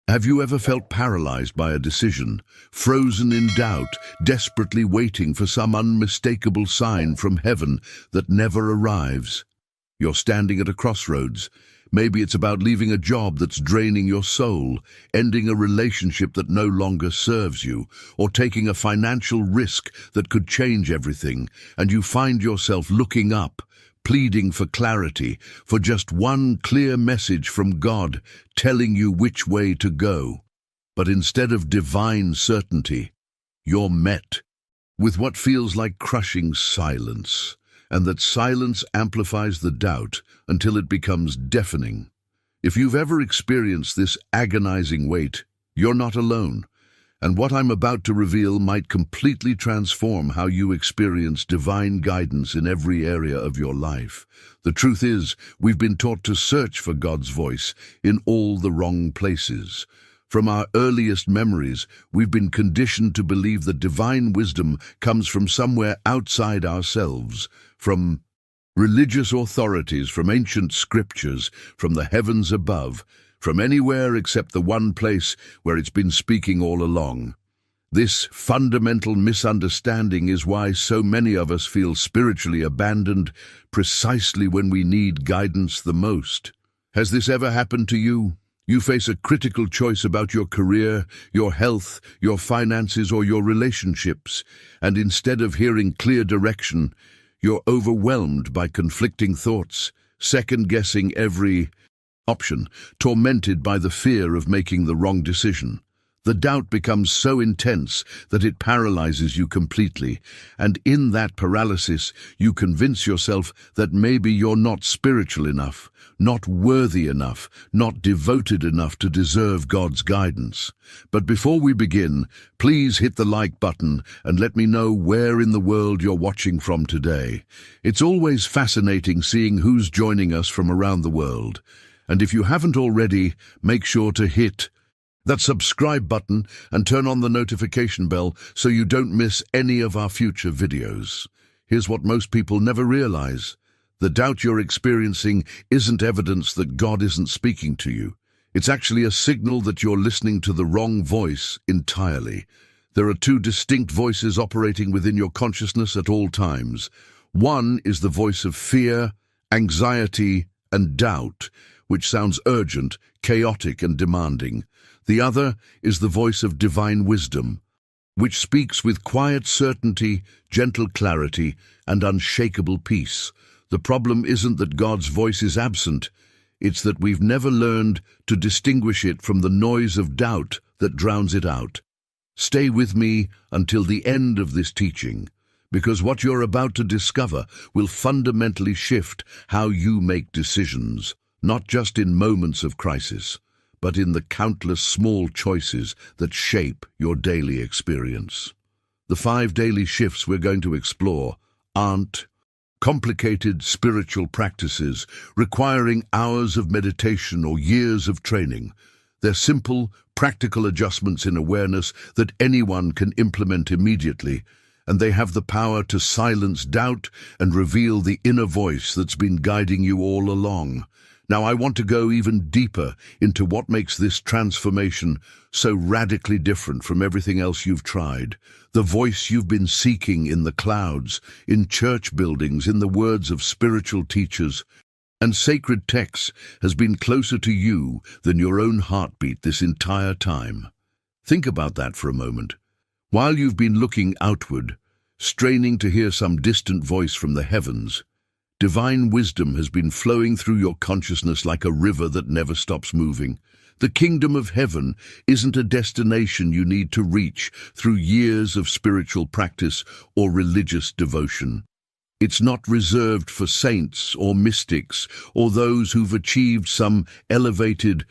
Have you ever felt paralyzed by a decision, frozen in doubt, desperately waiting for some unmistakable sign from heaven that never arrives? You're standing at a crossroads. Maybe it's about leaving a job that's draining your soul, ending a relationship that no longer serves you, or taking a financial risk that could change everything, and you find yourself looking up, pleading for clarity, for just one clear message from God telling you which way to go. But instead of divine certainty, you're met with what feels like crushing silence, and that silence amplifies the doubt until it becomes deafening. If you've ever experienced this agonizing weight, you're not alone. And what I'm about to reveal might completely transform how you experience divine guidance in every area of your life. The truth is, we've been taught to search for God's voice in all the wrong places. From our earliest memories, we've been conditioned to believe that divine wisdom comes from somewhere outside ourselves, from religious authorities, from ancient scriptures, from the heavens above, from anywhere except the one place where it's been speaking all along. This fundamental misunderstanding is why so many of us feel spiritually abandoned precisely when we need guidance the most. Has this ever happened to you? You face a critical choice about your career, your health, your finances, or your relationships, and instead of hearing clear direction, you're overwhelmed by conflicting thoughts, second-guessing every option, tormented by the fear of making the wrong decision. The doubt becomes so intense that it paralyzes you completely, and in that paralysis, you convince yourself that maybe you're not spiritual enough, not worthy enough, not devoted enough to deserve God's guidance. But before we begin, please hit the like button and let me know where in the world you're watching from today. It's always fascinating seeing who's joining us from around the world. And if you haven't already, make sure to hit that subscribe button and turn on the notification bell so you don't miss any of our future videos. Here's what most people never realize. The doubt you're experiencing isn't evidence that God isn't speaking to you. It's actually a signal that you're listening to the wrong voice entirely. There are two distinct voices operating within your consciousness at all times. One is the voice of fear, anxiety, and doubt, which sounds urgent, chaotic, and demanding. The other is the voice of divine wisdom, which speaks with quiet certainty, gentle clarity, and unshakable peace. The problem isn't that God's voice is absent, it's that we've never learned to distinguish it from the noise of doubt that drowns it out. Stay with me until the end of this teaching, because what you're about to discover will fundamentally shift how you make decisions, not just in moments of crisis, but in the countless small choices that shape your daily experience. The 5 daily shifts we're going to explore aren't complicated spiritual practices requiring hours of meditation or years of training. They're simple, practical adjustments in awareness that anyone can implement immediately, and they have the power to silence doubt and reveal the inner voice that's been guiding you all along. Now, I want to go even deeper into what makes this transformation so radically different from everything else you've tried. The voice you've been seeking in the clouds, in church buildings, in the words of spiritual teachers, and sacred texts has been closer to you than your own heartbeat this entire time. Think about that for a moment. While you've been looking outward, straining to hear some distant voice from the heavens, divine wisdom has been flowing through your consciousness like a river that never stops moving. The kingdom of heaven isn't a destination you need to reach through years of spiritual practice or religious devotion. It's not reserved for saints or mystics or those who've achieved some elevated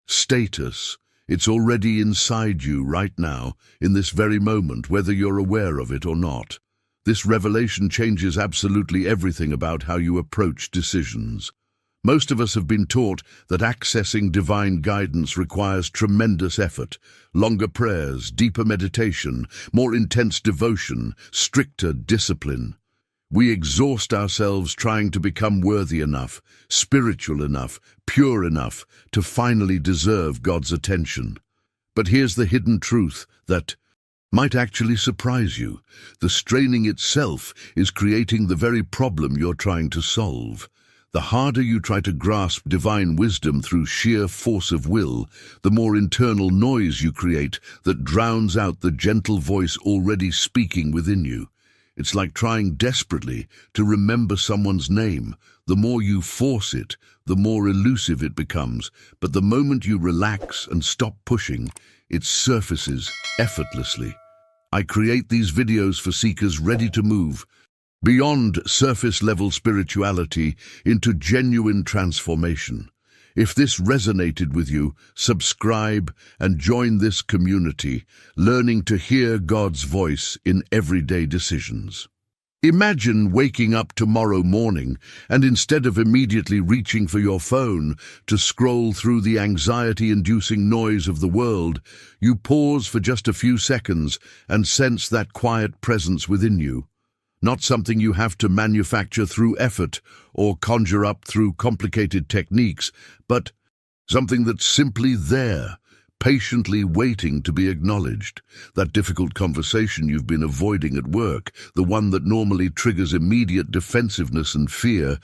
status. It's already inside you right now, in this very moment, whether you're aware of it or not. This revelation changes absolutely everything about how you approach decisions. Most of us have been taught that accessing divine guidance requires tremendous effort, longer prayers, deeper meditation, more intense devotion, stricter discipline. We exhaust ourselves trying to become worthy enough, spiritual enough, pure enough to finally deserve God's attention. But here's the hidden truth that might actually surprise you. The straining itself is creating the very problem you're trying to solve. The harder you try to grasp divine wisdom through sheer force of will, the more internal noise you create that drowns out the gentle voice already speaking within you. It's like trying desperately to remember someone's name. The more you force it, the more elusive it becomes. But the moment you relax and stop pushing, it surfaces effortlessly. I create these videos for seekers ready to move beyond surface-level spirituality into genuine transformation. If this resonated with you, subscribe and join this community, learning to hear God's voice in everyday decisions. Imagine waking up tomorrow morning and instead of immediately reaching for your phone to scroll through the anxiety-inducing noise of the world, you pause for just a few seconds and sense that quiet presence within you. Not something you have to manufacture through effort or conjure up through complicated techniques, but something that's simply there, patiently waiting to be acknowledged. That difficult conversation you've been avoiding at work, the one that normally triggers immediate defensiveness and fear,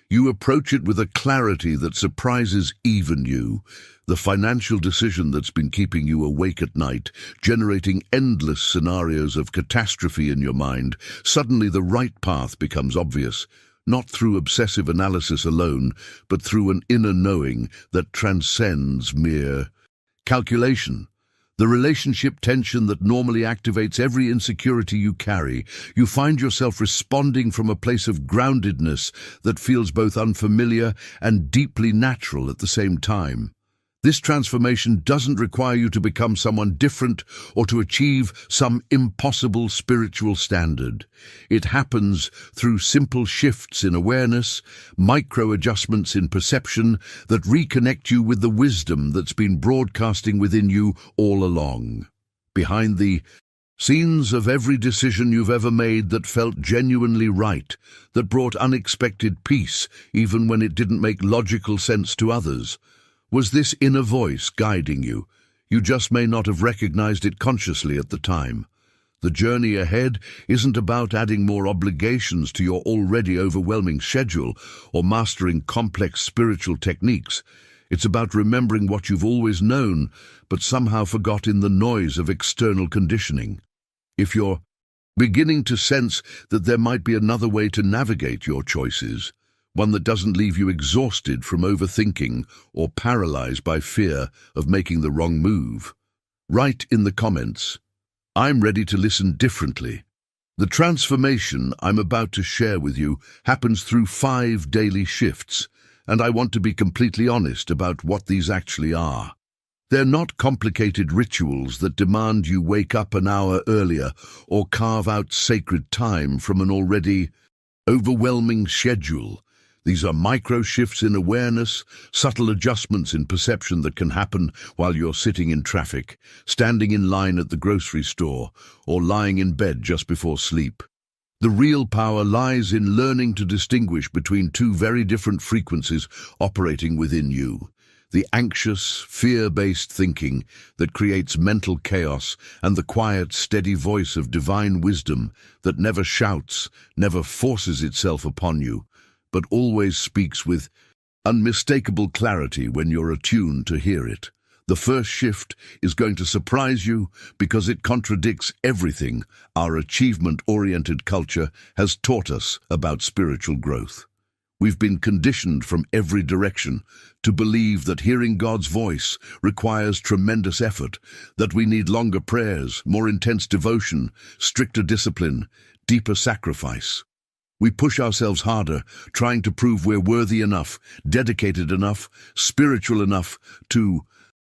you approach it with a clarity that surprises even you. The financial decision that's been keeping you awake at night, generating endless scenarios of catastrophe in your mind, suddenly the right path becomes obvious, not through obsessive analysis alone, but through an inner knowing that transcends mere calculation. The relationship tension that normally activates every insecurity you carry, you find yourself responding from a place of groundedness that feels both unfamiliar and deeply natural at the same time. This transformation doesn't require you to become someone different or to achieve some impossible spiritual standard. It happens through simple shifts in awareness, micro-adjustments in perception that reconnect you with the wisdom that's been broadcasting within you all along. Behind the scenes of every decision you've ever made that felt genuinely right, that brought unexpected peace even when it didn't make logical sense to others, was this inner voice guiding you. You just may not have recognized it consciously at the time. The journey ahead isn't about adding more obligations to your already overwhelming schedule or mastering complex spiritual techniques. It's about remembering what you've always known, but somehow forgot in the noise of external conditioning. If you're beginning to sense that there might be another way to navigate your choices, one that doesn't leave you exhausted from overthinking or paralyzed by fear of making the wrong move, write in the comments, "I'm ready to listen differently." The transformation I'm about to share with you happens through 5 daily shifts, and I want to be completely honest about what these actually are. They're not complicated rituals that demand you wake up an hour earlier or carve out sacred time from an already overwhelming schedule. These are micro shifts in awareness, subtle adjustments in perception that can happen while you're sitting in traffic, standing in line at the grocery store, or lying in bed just before sleep. The real power lies in learning to distinguish between 2 very different frequencies operating within you. The anxious, fear-based thinking that creates mental chaos, and the quiet, steady voice of divine wisdom that never shouts, never forces itself upon you, but always speaks with unmistakable clarity when you're attuned to hear it. The first shift is going to surprise you because it contradicts everything our achievement-oriented culture has taught us about spiritual growth. We've been conditioned from every direction to believe that hearing God's voice requires tremendous effort, that we need longer prayers, more intense devotion, stricter discipline, deeper sacrifice. We push ourselves harder, trying to prove we're worthy enough, dedicated enough, spiritual enough to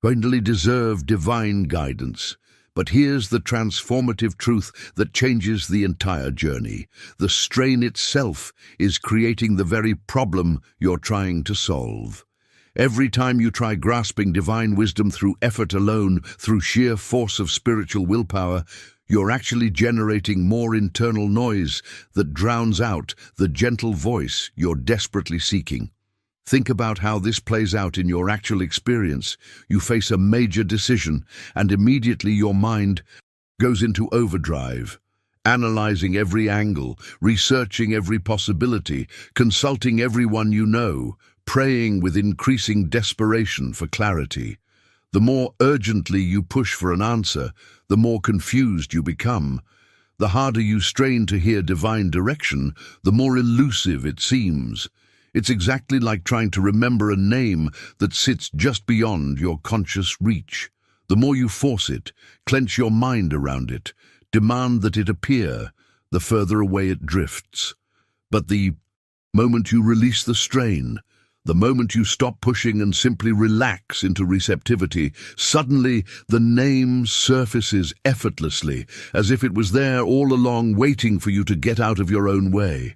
finally deserve divine guidance. But here's the transformative truth that changes the entire journey. The strain itself is creating the very problem you're trying to solve. Every time you try grasping divine wisdom through effort alone, through sheer force of spiritual willpower, You're actually generating more internal noise that drowns out the gentle voice you're desperately seeking. Think about how this plays out in your actual experience. You face a major decision, and immediately your mind goes into overdrive, analyzing every angle, researching every possibility, consulting everyone you know, praying with increasing desperation for clarity. The more urgently you push for an answer, the more confused you become. The harder you strain to hear divine direction, the more elusive it seems. It's exactly like trying to remember a name that sits just beyond your conscious reach. The more you force it, clench your mind around it, demand that it appear, the further away it drifts. But the moment you release the strain, the moment you stop pushing and simply relax into receptivity, suddenly the name surfaces effortlessly, as if it was there all along waiting for you to get out of your own way.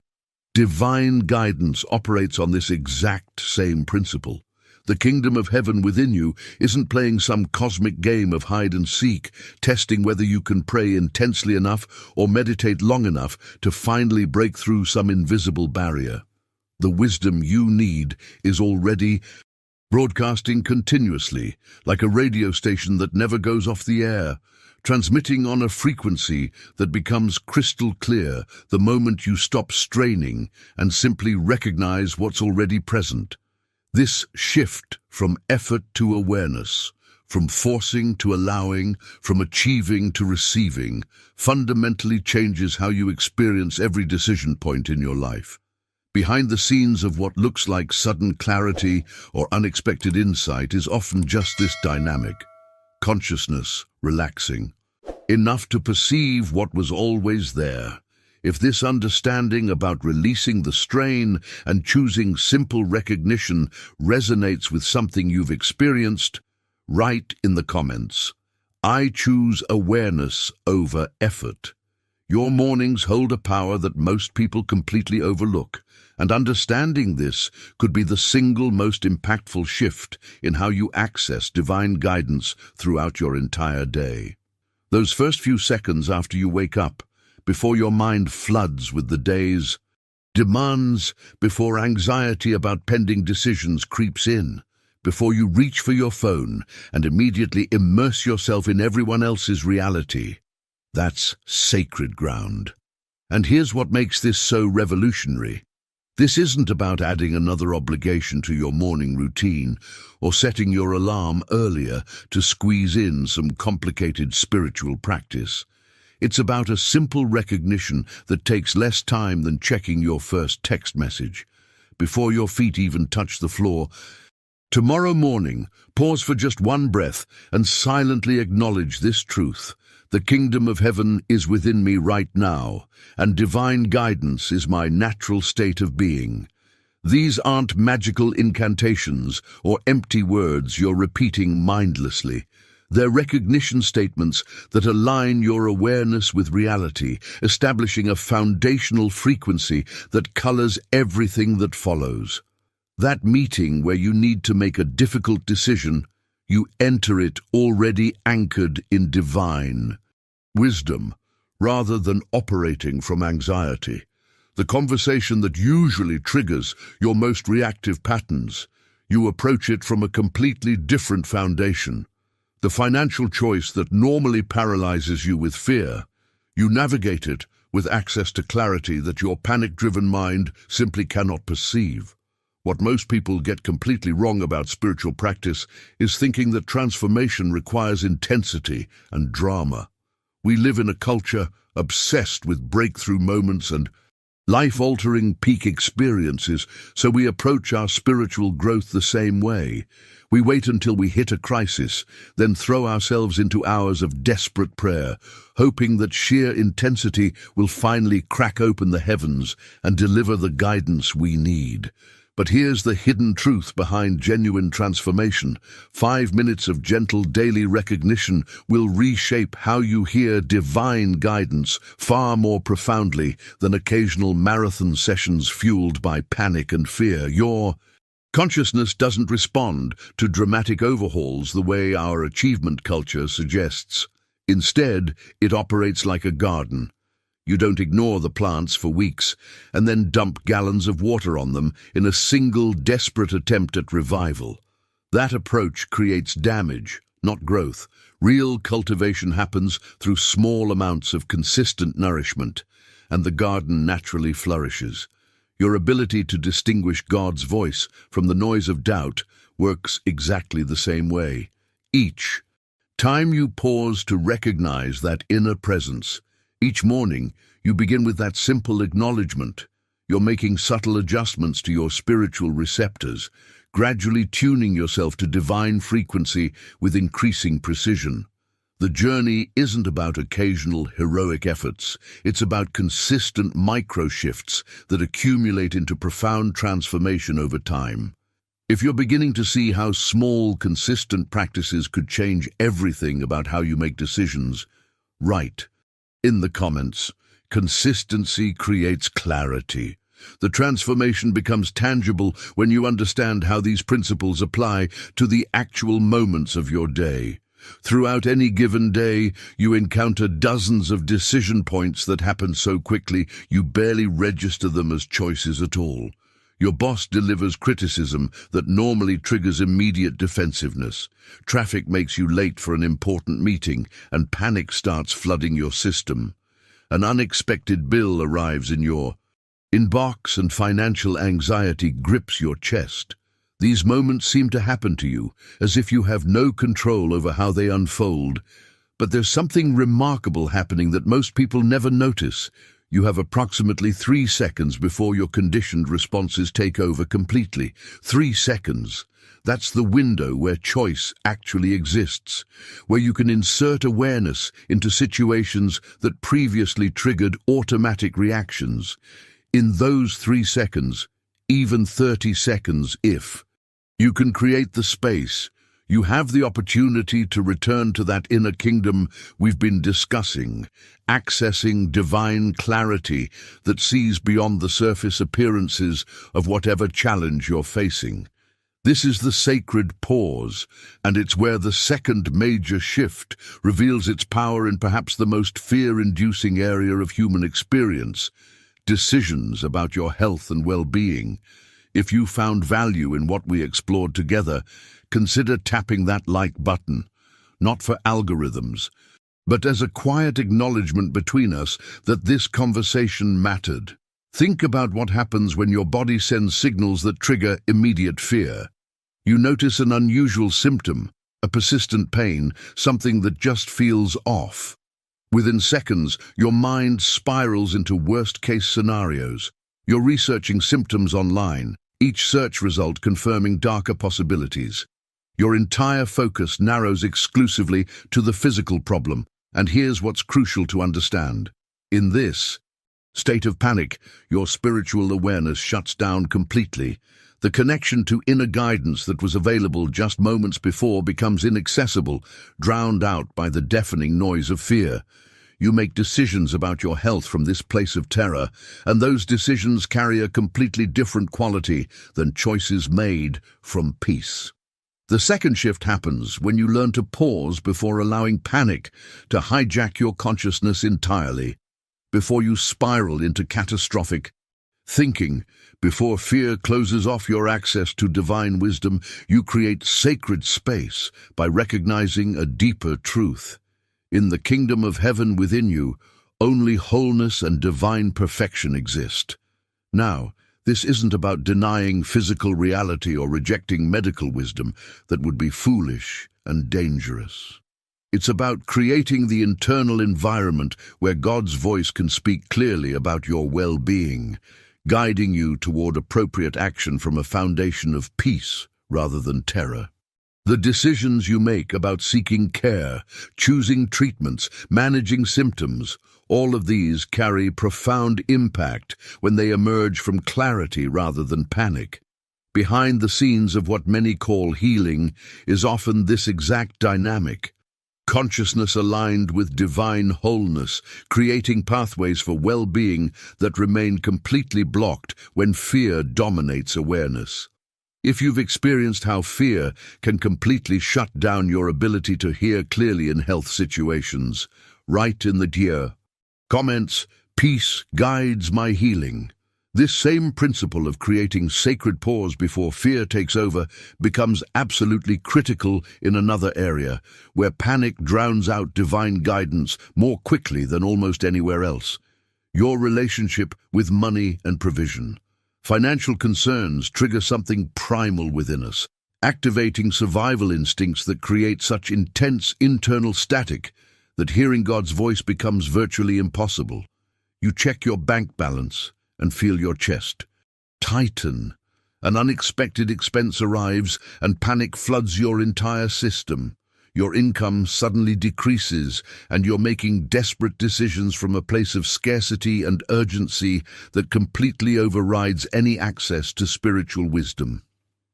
Divine guidance operates on this exact same principle. The kingdom of heaven within you isn't playing some cosmic game of hide and seek, testing whether you can pray intensely enough or meditate long enough to finally break through some invisible barrier. The wisdom you need is already broadcasting continuously, like a radio station that never goes off the air, transmitting on a frequency that becomes crystal clear the moment you stop straining and simply recognize what's already present. This shift from effort to awareness, from forcing to allowing, from achieving to receiving, fundamentally changes how you experience every decision point in your life. Behind the scenes of what looks like sudden clarity or unexpected insight is often just this dynamic: consciousness relaxing, enough to perceive what was always there. If this understanding about releasing the strain and choosing simple recognition resonates with something you've experienced, write in the comments, "I choose awareness over effort." Your mornings hold a power that most people completely overlook, and understanding this could be the single most impactful shift in how you access divine guidance throughout your entire day. Those first few seconds after you wake up, before your mind floods with the day's demands, before anxiety about pending decisions creeps in, before you reach for your phone and immediately immerse yourself in everyone else's reality, that's sacred ground. And here's what makes this so revolutionary. This isn't about adding another obligation to your morning routine or setting your alarm earlier to squeeze in some complicated spiritual practice. It's about a simple recognition that takes less time than checking your first text message. Before your feet even touch the floor, tomorrow morning, pause for just one breath and silently acknowledge this truth: the kingdom of heaven is within me right now, and divine guidance is my natural state of being. These aren't magical incantations or empty words you're repeating mindlessly. They're recognition statements that align your awareness with reality, establishing a foundational frequency that colors everything that follows. That meeting where you need to make a difficult decision, you enter it already anchored in divine wisdom, rather than operating from anxiety. The conversation that usually triggers your most reactive patterns, you approach it from a completely different foundation. The financial choice that normally paralyzes you with fear, you navigate it with access to clarity that your panic-driven mind simply cannot perceive. What most people get completely wrong about spiritual practice is thinking that transformation requires intensity and drama. We live in a culture obsessed with breakthrough moments and life-altering peak experiences, so we approach our spiritual growth the same way. We wait until we hit a crisis, then throw ourselves into hours of desperate prayer, hoping that sheer intensity will finally crack open the heavens and deliver the guidance we need. But here's the hidden truth behind genuine transformation. 5 minutes of gentle daily recognition will reshape how you hear divine guidance far more profoundly than occasional marathon sessions fueled by panic and fear. Your consciousness doesn't respond to dramatic overhauls the way our achievement culture suggests. Instead, it operates like a garden. You don't ignore the plants for weeks and then dump gallons of water on them in a single desperate attempt at revival. That approach creates damage, not growth. Real cultivation happens through small amounts of consistent nourishment, and the garden naturally flourishes. Your ability to distinguish God's voice from the noise of doubt works exactly the same way. Each time you pause to recognize that inner presence, each morning you begin with that simple acknowledgement. You're making subtle adjustments to your spiritual receptors, gradually tuning yourself to divine frequency with increasing precision. The journey isn't about occasional heroic efforts. It's about consistent micro-shifts that accumulate into profound transformation over time. If you're beginning to see how small, consistent practices could change everything about how you make decisions, write in the comments, "Consistency creates clarity." The transformation becomes tangible when you understand how these principles apply to the actual moments of your day. Throughout any given day, you encounter dozens of decision points that happen so quickly you barely register them as choices at all. Your boss delivers criticism that normally triggers immediate defensiveness. Traffic makes you late for an important meeting, and panic starts flooding your system. An unexpected bill arrives in your inbox, and financial anxiety grips your chest. These moments seem to happen to you, as if you have no control over how they unfold. But there's something remarkable happening that most people never notice. You have approximately 3 seconds before your conditioned responses take over completely. 3 seconds. That's the window where choice actually exists, where you can insert awareness into situations that previously triggered automatic reactions. In those 3 seconds, even 30 seconds if, you can create the space. You have the opportunity to return to that inner kingdom we've been discussing, accessing divine clarity that sees beyond the surface appearances of whatever challenge you're facing. This is the sacred pause, and it's where the second major shift reveals its power in perhaps the most fear-inducing area of human experience: decisions about your health and well-being. If you found value in what we explored together, consider tapping that like button, not for algorithms, but as a quiet acknowledgement between us that this conversation mattered. Think about what happens when your body sends signals that trigger immediate fear. You notice an unusual symptom, a persistent pain, something that just feels off. Within seconds, your mind spirals into worst-case scenarios. You're researching symptoms online, each search result confirming darker possibilities. Your entire focus narrows exclusively to the physical problem, and here's what's crucial to understand. In this state of panic, your spiritual awareness shuts down completely. The connection to inner guidance that was available just moments before becomes inaccessible, drowned out by the deafening noise of fear. You make decisions about your health from this place of terror, and those decisions carry a completely different quality than choices made from peace. The second shift happens when you learn to pause before allowing panic to hijack your consciousness entirely. Before you spiral into catastrophic thinking, before fear closes off your access to divine wisdom, you create sacred space by recognizing a deeper truth. In the kingdom of heaven within you, only wholeness and divine perfection exist. Now, this isn't about denying physical reality or rejecting medical wisdom that would be foolish and dangerous. It's about creating the internal environment where God's voice can speak clearly about your well-being, guiding you toward appropriate action from a foundation of peace rather than terror. The decisions you make about seeking care, choosing treatments, managing symptoms, all of these carry profound impact when they emerge from clarity rather than panic. Behind the scenes of what many call healing is often this exact dynamic: consciousness aligned with divine wholeness, creating pathways for well-being that remain completely blocked when fear dominates awareness. If you've experienced how fear can completely shut down your ability to hear clearly in health situations, write in the dear comments, "Peace guides my healing." This same principle of creating sacred pause before fear takes over becomes absolutely critical in another area, where panic drowns out divine guidance more quickly than almost anywhere else: your relationship with money and provision. Financial concerns trigger something primal within us, activating survival instincts that create such intense internal static that hearing God's voice becomes virtually impossible. You check your bank balance and feel your chest tighten. An unexpected expense arrives and panic floods your entire system. Your income suddenly decreases and you're making desperate decisions from a place of scarcity and urgency that completely overrides any access to spiritual wisdom.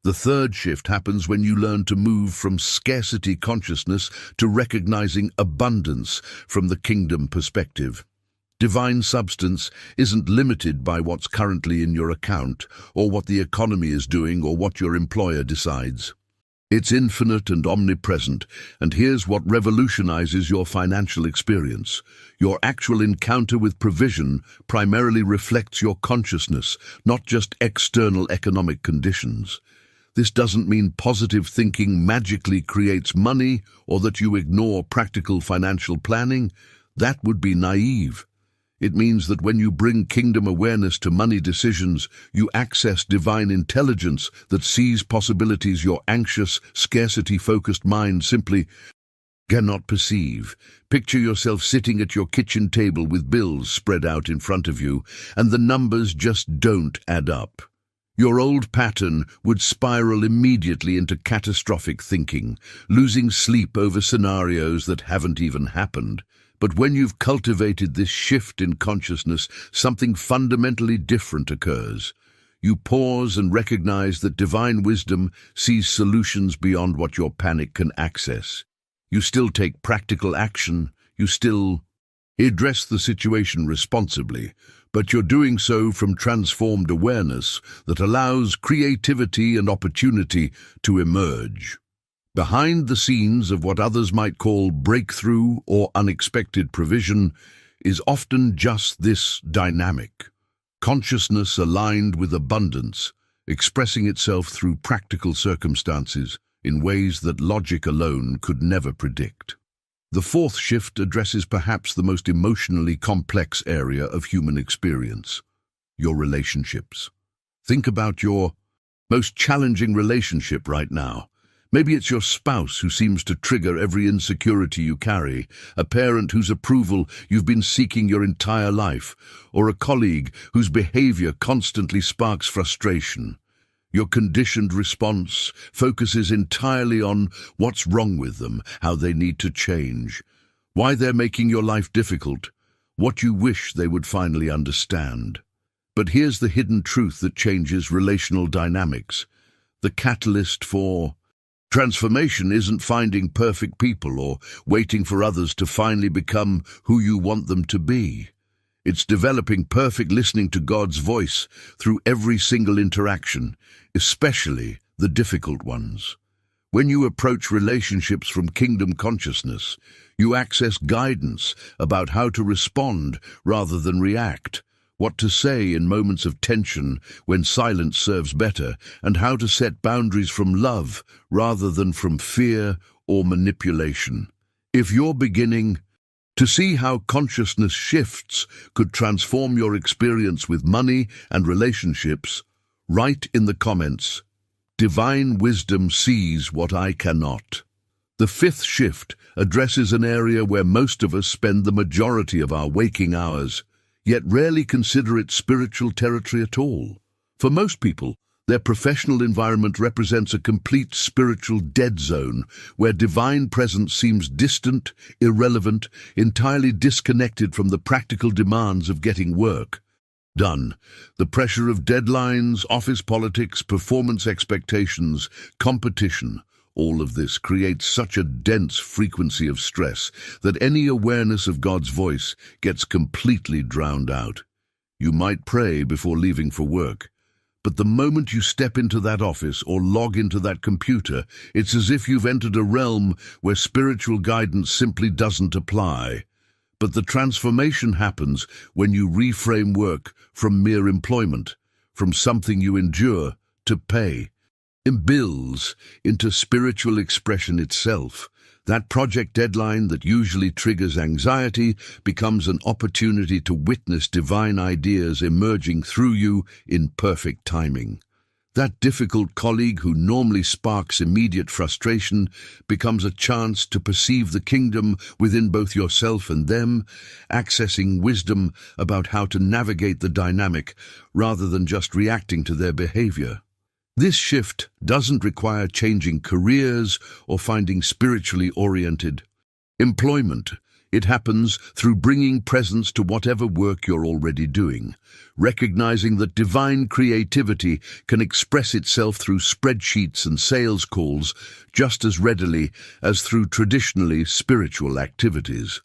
The third shift happens when you learn to move from scarcity consciousness to recognizing abundance from the kingdom perspective. Divine substance isn't limited by what's currently in your account, or what the economy is doing, or what your employer decides. It's infinite and omnipresent, and here's what revolutionizes your financial experience. Your actual encounter with provision primarily reflects your consciousness, not just external economic conditions. This doesn't mean positive thinking magically creates money, or that you ignore practical financial planning. That would be naive. It means that when you bring kingdom awareness to money decisions, you access divine intelligence that sees possibilities your anxious, scarcity-focused mind simply cannot perceive. Picture yourself sitting at your kitchen table with bills spread out in front of you, and the numbers just don't add up. Your old pattern would spiral immediately into catastrophic thinking, losing sleep over scenarios that haven't even happened. But when you've cultivated this shift in consciousness, something fundamentally different occurs. You pause and recognize that divine wisdom sees solutions beyond what your panic can access. You still take practical action, you still address the situation responsibly, but you're doing so from transformed awareness that allows creativity and opportunity to emerge. Behind the scenes of what others might call breakthrough or unexpected provision is often just this dynamic: consciousness aligned with abundance, expressing itself through practical circumstances in ways that logic alone could never predict. The fourth shift addresses perhaps the most emotionally complex area of human experience: your relationships. Think about your most challenging relationship right now. Maybe it's your spouse who seems to trigger every insecurity you carry, a parent whose approval you've been seeking your entire life, or a colleague whose behavior constantly sparks frustration. Your conditioned response focuses entirely on what's wrong with them, how they need to change, why they're making your life difficult, what you wish they would finally understand. But here's the hidden truth that changes relational dynamics. The catalyst for transformation isn't finding perfect people or waiting for others to finally become who you want them to be. It's developing perfect listening to God's voice through every single interaction, especially the difficult ones. When you approach relationships from kingdom consciousness, you access guidance about how to respond rather than react, what to say in moments of tension when silence serves better, and how to set boundaries from love rather than from fear or manipulation. If you're beginning to see how consciousness shifts could transform your experience with money and relationships, write in the comments, "Divine wisdom sees what I cannot." The fifth shift addresses an area where most of us spend the majority of our waking hours, yet rarely consider it spiritual territory at all. For most people, their professional environment represents a complete spiritual dead zone, where divine presence seems distant, irrelevant, entirely disconnected from the practical demands of getting work done. The pressure of deadlines, office politics, performance expectations, competition, all of this creates such a dense frequency of stress that any awareness of God's voice gets completely drowned out. You might pray before leaving for work, But the moment you step into that office or log into that computer, it's as if you've entered a realm where spiritual guidance simply doesn't apply. But the transformation happens when you reframe work from mere employment, from something you endure to pay, and bills into spiritual expression itself. That project deadline that usually triggers anxiety becomes an opportunity to witness divine ideas emerging through you in perfect timing. That difficult colleague who normally sparks immediate frustration becomes a chance to perceive the kingdom within both yourself and them, accessing wisdom about how to navigate the dynamic rather than just reacting to their behavior. This shift doesn't require changing careers or finding spiritually oriented employment. It happens through bringing presence to whatever work you're already doing, recognizing that divine creativity can express itself through spreadsheets and sales calls just as readily as through traditionally spiritual activities.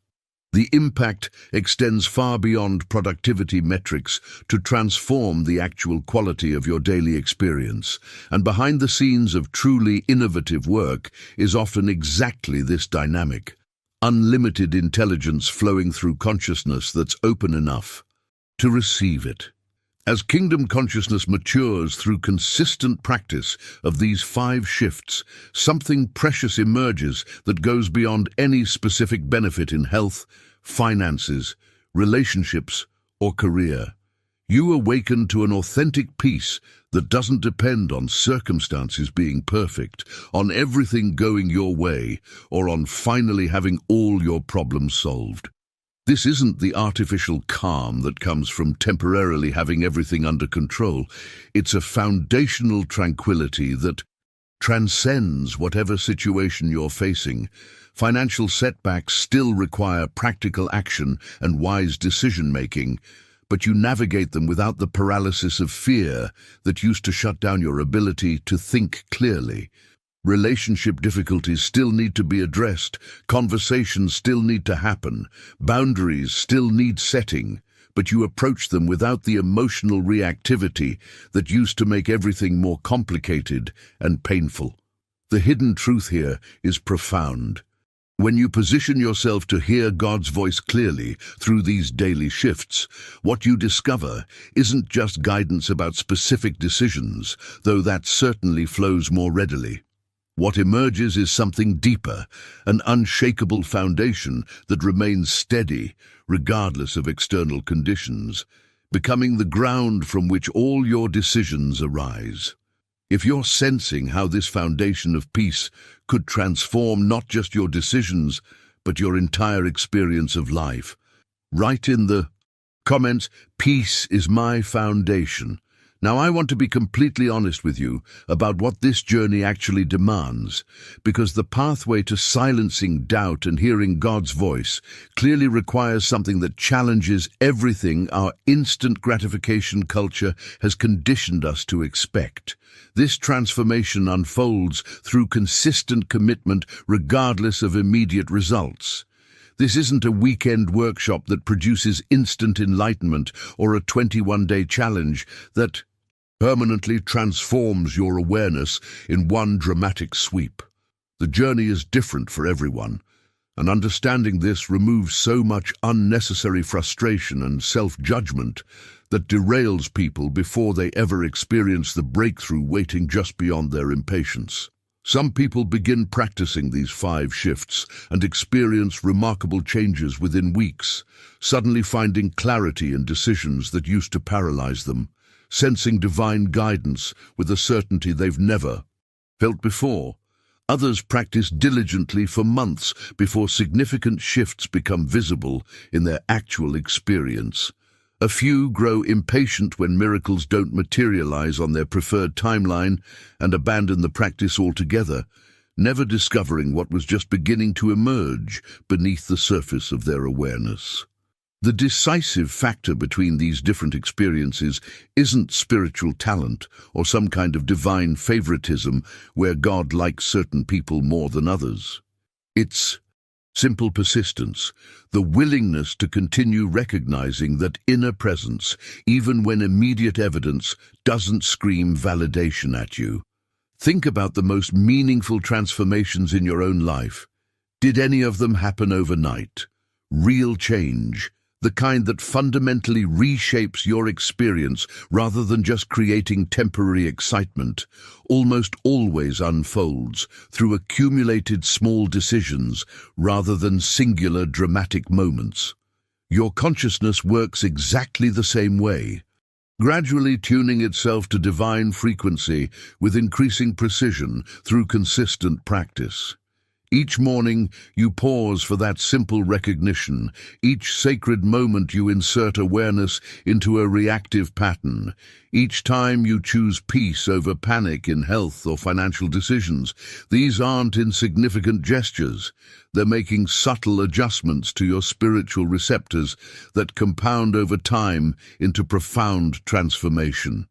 The impact extends far beyond productivity metrics to transform the actual quality of your daily experience. And behind the scenes of truly innovative work is often exactly this dynamic: unlimited intelligence flowing through consciousness that's open enough to receive it. As kingdom consciousness matures through consistent practice of these 5 shifts, something precious emerges that goes beyond any specific benefit in health, finances, relationships, or career. You awaken to an authentic peace that doesn't depend on circumstances being perfect, on everything going your way, or on finally having all your problems solved. This isn't the artificial calm that comes from temporarily having everything under control. It's a foundational tranquility that transcends whatever situation you're facing. Financial setbacks still require practical action and wise decision-making, but you navigate them without the paralysis of fear that used to shut down your ability to think clearly. Relationship difficulties still need to be addressed, conversations still need to happen, boundaries still need setting, but you approach them without the emotional reactivity that used to make everything more complicated and painful. The hidden truth here is profound. When you position yourself to hear God's voice clearly through these daily shifts, what you discover isn't just guidance about specific decisions, though that certainly flows more readily. What emerges is something deeper, an unshakable foundation that remains steady, regardless of external conditions, becoming the ground from which all your decisions arise. If you're sensing how this foundation of peace could transform not just your decisions, but your entire experience of life, write in the comments, "Peace is my foundation." Now, I want to be completely honest with you about what this journey actually demands, because the pathway to silencing doubt and hearing God's voice clearly requires something that challenges everything our instant gratification culture has conditioned us to expect. This transformation unfolds through consistent commitment regardless of immediate results. This isn't a weekend workshop that produces instant enlightenment or a 21-day challenge that permanently transforms your awareness in one dramatic sweep. The journey is different for everyone, and understanding this removes so much unnecessary frustration and self-judgment that derails people before they ever experience the breakthrough waiting just beyond their impatience. Some people begin practicing these 5 shifts and experience remarkable changes within weeks, suddenly finding clarity in decisions that used to paralyze them, sensing divine guidance with a certainty they've never felt before. Others practice diligently for months before significant shifts become visible in their actual experience. A few grow impatient when miracles don't materialize on their preferred timeline and abandon the practice altogether, never discovering what was just beginning to emerge beneath the surface of their awareness. The decisive factor between these different experiences isn't spiritual talent or some kind of divine favoritism where God likes certain people more than others. It's Simple persistence, the willingness to continue recognizing that inner presence, even when immediate evidence doesn't scream validation at you. Think about the most meaningful transformations in your own life. Did any of them happen overnight? Real change, the kind that fundamentally reshapes your experience rather than just creating temporary excitement, almost always unfolds through accumulated small decisions rather than singular dramatic moments. Your consciousness works exactly the same way, gradually tuning itself to divine frequency with increasing precision through consistent practice. Each morning, you pause for that simple recognition. Each sacred moment, you insert awareness into a reactive pattern. Each time you choose peace over panic in health or financial decisions. These aren't insignificant gestures. They're making subtle adjustments to your spiritual receptors that compound over time into profound transformation.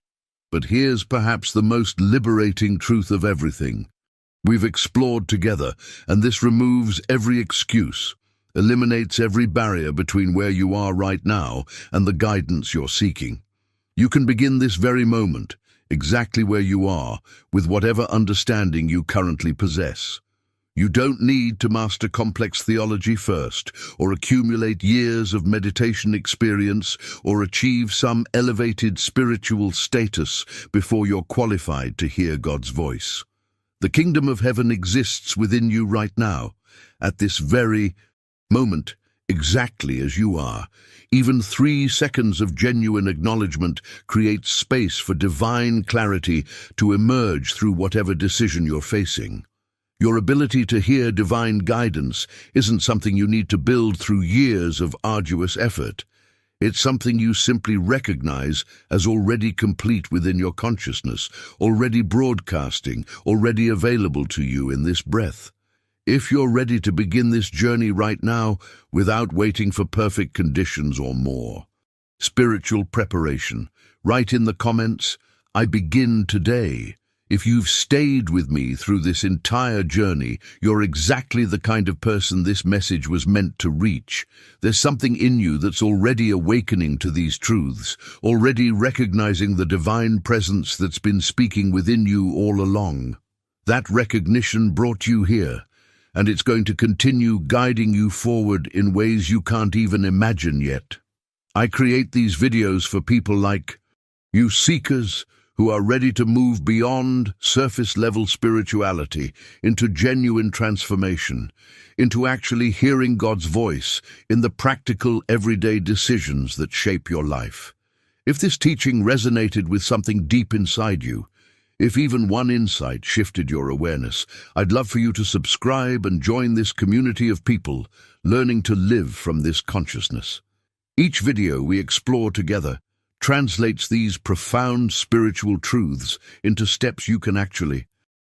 But here's perhaps the most liberating truth of everything. We've explored together, and this removes every excuse, eliminates every barrier between where you are right now and the guidance you're seeking. You can begin this very moment, exactly where you are, with whatever understanding you currently possess. You don't need to master complex theology first, or accumulate years of meditation experience, or achieve some elevated spiritual status before you're qualified to hear God's voice. The kingdom of heaven exists within you right now, at this very moment, exactly as you are. Even 3 seconds of genuine acknowledgement creates space for divine clarity to emerge through whatever decision you're facing. Your ability to hear divine guidance isn't something you need to build through years of arduous effort. It's something you simply recognize as already complete within your consciousness, already broadcasting, already available to you in this breath. If you're ready to begin this journey right now, without waiting for perfect conditions or more. Spiritual preparation. Write in the comments, "I begin today." If you've stayed with me through this entire journey, you're exactly the kind of person this message was meant to reach. There's something in you that's already awakening to these truths, already recognizing the divine presence that's been speaking within you all along. That recognition brought you here, and it's going to continue guiding you forward in ways you can't even imagine yet. I create these videos for people like you seekers, who are ready to move beyond surface-level spirituality into genuine transformation, into actually hearing God's voice in the practical, everyday decisions that shape your life. If this teaching resonated with something deep inside you, if even one insight shifted your awareness, I'd love for you to subscribe and join this community of people learning to live from this consciousness. Each video we explore together translates these profound spiritual truths into steps you can actually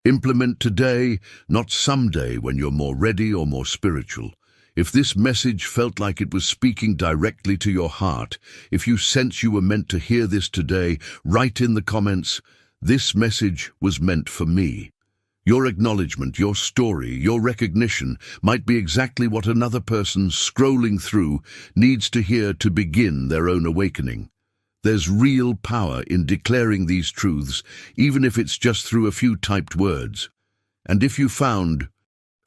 implement today, not someday when you're more ready or more spiritual. If this message felt like it was speaking directly to your heart, if you sense you were meant to hear this today, write in the comments, "This message was meant for me." Your acknowledgement, your story, your recognition might be exactly what another person scrolling through needs to hear to begin their own awakening. There's real power in declaring these truths, even if it's just through a few typed words. And if you found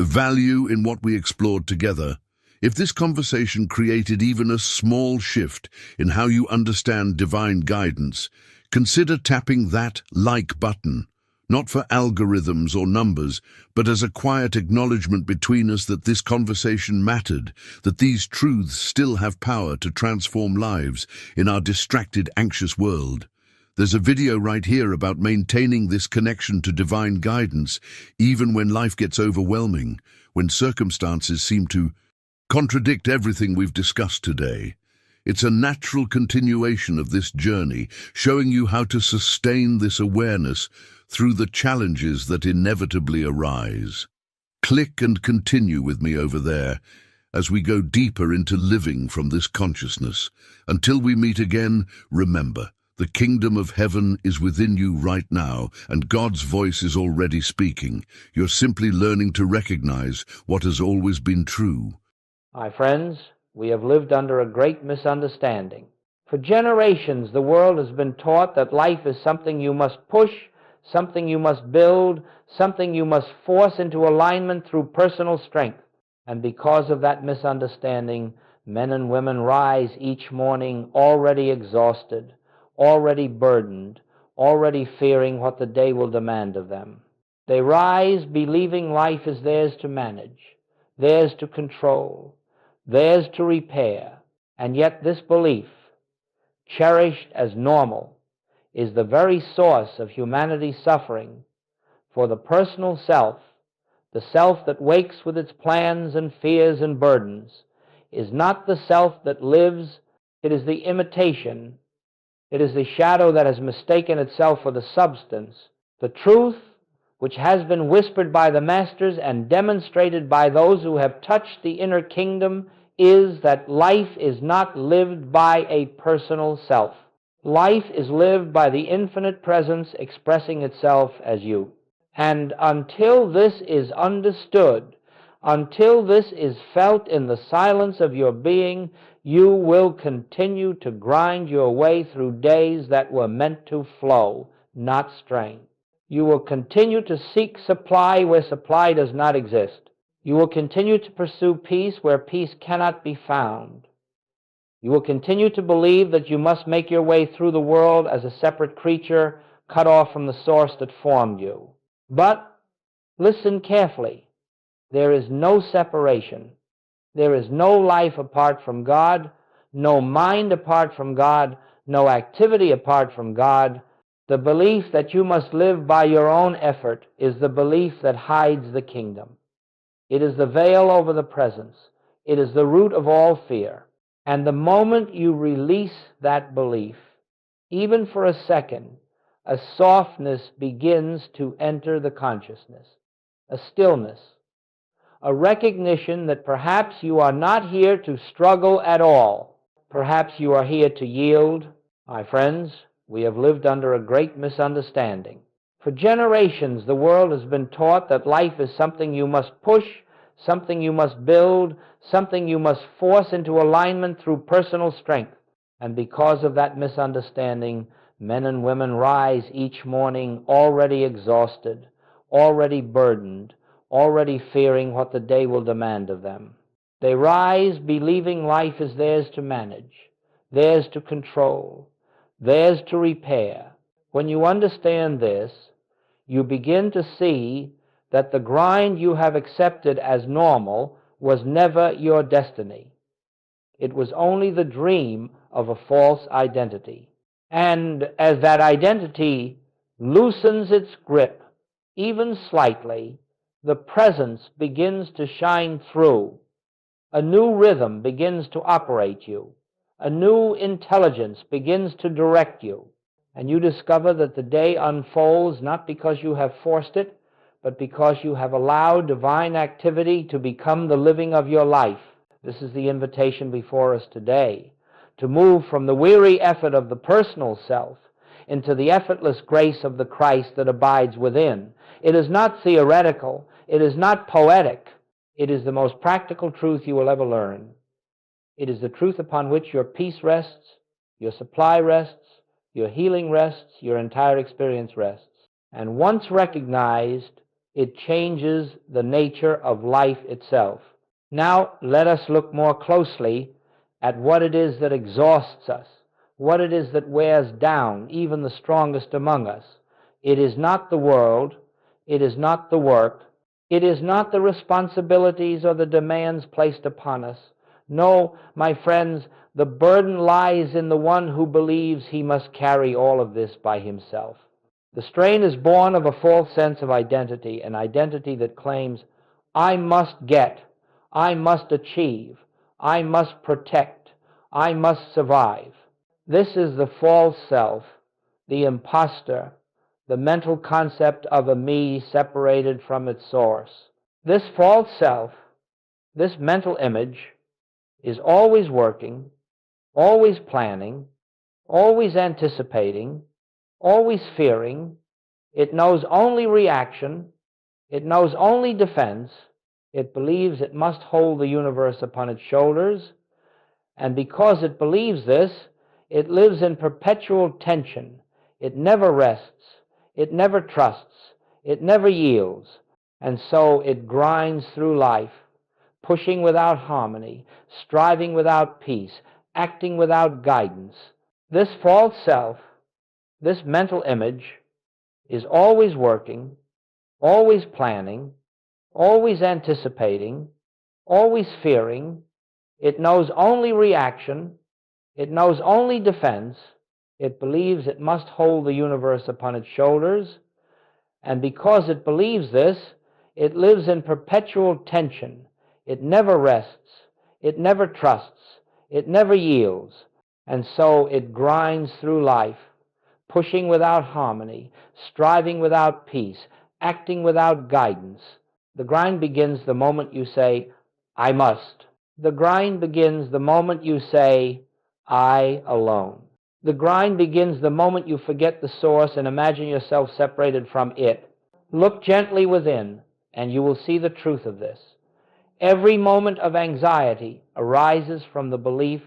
value in what we explored together, if this conversation created even a small shift in how you understand divine guidance, consider tapping that like button, not for algorithms or numbers, but as a quiet acknowledgement between us that this conversation mattered, that these truths still have power to transform lives in our distracted, anxious world. There's a video right here about maintaining this connection to divine guidance, even when life gets overwhelming, when circumstances seem to contradict everything we've discussed today. It's a natural continuation of this journey, showing you how to sustain this awareness through the challenges that inevitably arise. Click and continue with me over there as we go deeper into living from this consciousness. Until we meet again, remember, The kingdom of heaven is within you right now, and God's voice is already speaking. You're simply learning to recognize what has always been true. My friends, we have lived under a great misunderstanding. For generations, the world has been taught that life is something you must push, something you must build, something you must force into alignment through personal strength. And because of that misunderstanding, men and women rise each morning already exhausted, already burdened, already fearing what the day will demand of them. They rise believing life is theirs to manage, theirs to control, theirs to repair, and yet this belief, cherished as normal, is the very source of humanity's suffering. For the personal self, the self that wakes with its plans and fears and burdens, is not the self that lives. It is the imitation. It is the shadow that has mistaken itself for the substance. The truth, which has been whispered by the masters and demonstrated by those who have touched the inner kingdom, is that life is not lived by a personal self. Life is lived by the infinite presence expressing itself as you. And until this is understood, until this is felt in the silence of your being, you will continue to grind your way through days that were meant to flow, not strain. You will continue to seek supply where supply does not exist. You will continue to pursue peace where peace cannot be found. You will continue to believe that you must make your way through the world as a separate creature cut off from the source that formed you. But listen carefully. There is no separation. There is no life apart from God, no mind apart from God, no activity apart from God. The belief that you must live by your own effort is the belief that hides the kingdom. It is the veil over the presence. It is the root of all fear. And the moment you release that belief, even for a second, a softness begins to enter the consciousness, a stillness, a recognition that perhaps you are not here to struggle at all. Perhaps you are here to yield. My friends, we have lived under a great misunderstanding. For generations, the world has been taught that life is something you must push, something you must build, something you must force into alignment through personal strength. And because of that misunderstanding, men and women rise each morning already exhausted, already burdened, already fearing what the day will demand of them. They rise believing life is theirs to manage, theirs to control, theirs to repair. When you understand this, you begin to see that the grind you have accepted as normal was never your destiny. It was only the dream of a false identity. And as that identity loosens its grip, even slightly, the presence begins to shine through. A new rhythm begins to operate you. A new intelligence begins to direct you. And you discover that the day unfolds not because you have forced it, but because you have allowed divine activity to become the living of your life. This is the invitation before us today, to move from the weary effort of the personal self into the effortless grace of the Christ that abides within. It is not theoretical. It is not poetic. It is the most practical truth you will ever learn. It is the truth upon which your peace rests, your supply rests, your healing rests, your entire experience rests. And once recognized, it changes the nature of life itself. Now, let us look more closely at what it is that exhausts us, what it is that wears down even the strongest among us. It is not the world. It is not the work. It is not the responsibilities or the demands placed upon us. No, my friends, the burden lies in the one who believes he must carry all of this by himself. The strain is born of a false sense of identity, an identity that claims, I must get, I must achieve, I must protect, I must survive. This is the false self, the imposter, the mental concept of a me separated from its source. This false self, this mental image, is always working, always planning, always anticipating, always fearing. It knows only reaction. It knows only defense. It believes it must hold the universe upon its shoulders, and because it believes this, it lives in perpetual tension. It never rests. It never trusts. It never yields. And so it grinds through life, pushing without harmony, striving without peace, acting without guidance. This false self, this mental image, is always working, always planning, always anticipating, always fearing. It knows only reaction. It knows only defense. It believes it must hold the universe upon its shoulders, and because it believes this, it lives in perpetual tension. It never rests. It never trusts. It never yields. And so it grinds through life, pushing without harmony, striving without peace, acting without guidance. The grind begins the moment you say, I must. The grind begins the moment you say, I alone. The grind begins the moment you forget the source and imagine yourself separated from it. Look gently within, and you will see the truth of this. Every moment of anxiety arises from the belief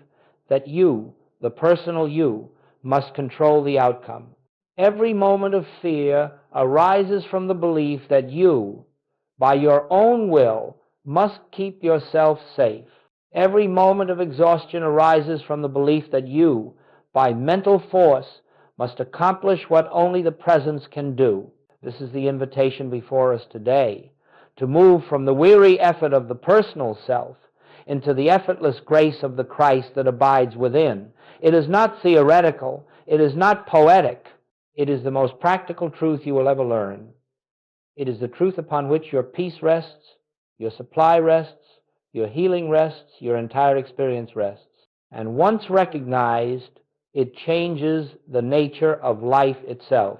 that you, the personal you, must control the outcome. Every moment of fear arises from the belief that you, by your own will, must keep yourself safe. Every moment of exhaustion arises from the belief that you, by mental force, must accomplish what only the presence can do. This is the invitation before us today, to move from the weary effort of the personal self into the effortless grace of the Christ that abides within. It is not theoretical. It is not poetic. It is the most practical truth you will ever learn. It is the truth upon which your peace rests, your supply rests, your healing rests, your entire experience rests. And once recognized, it changes the nature of life itself.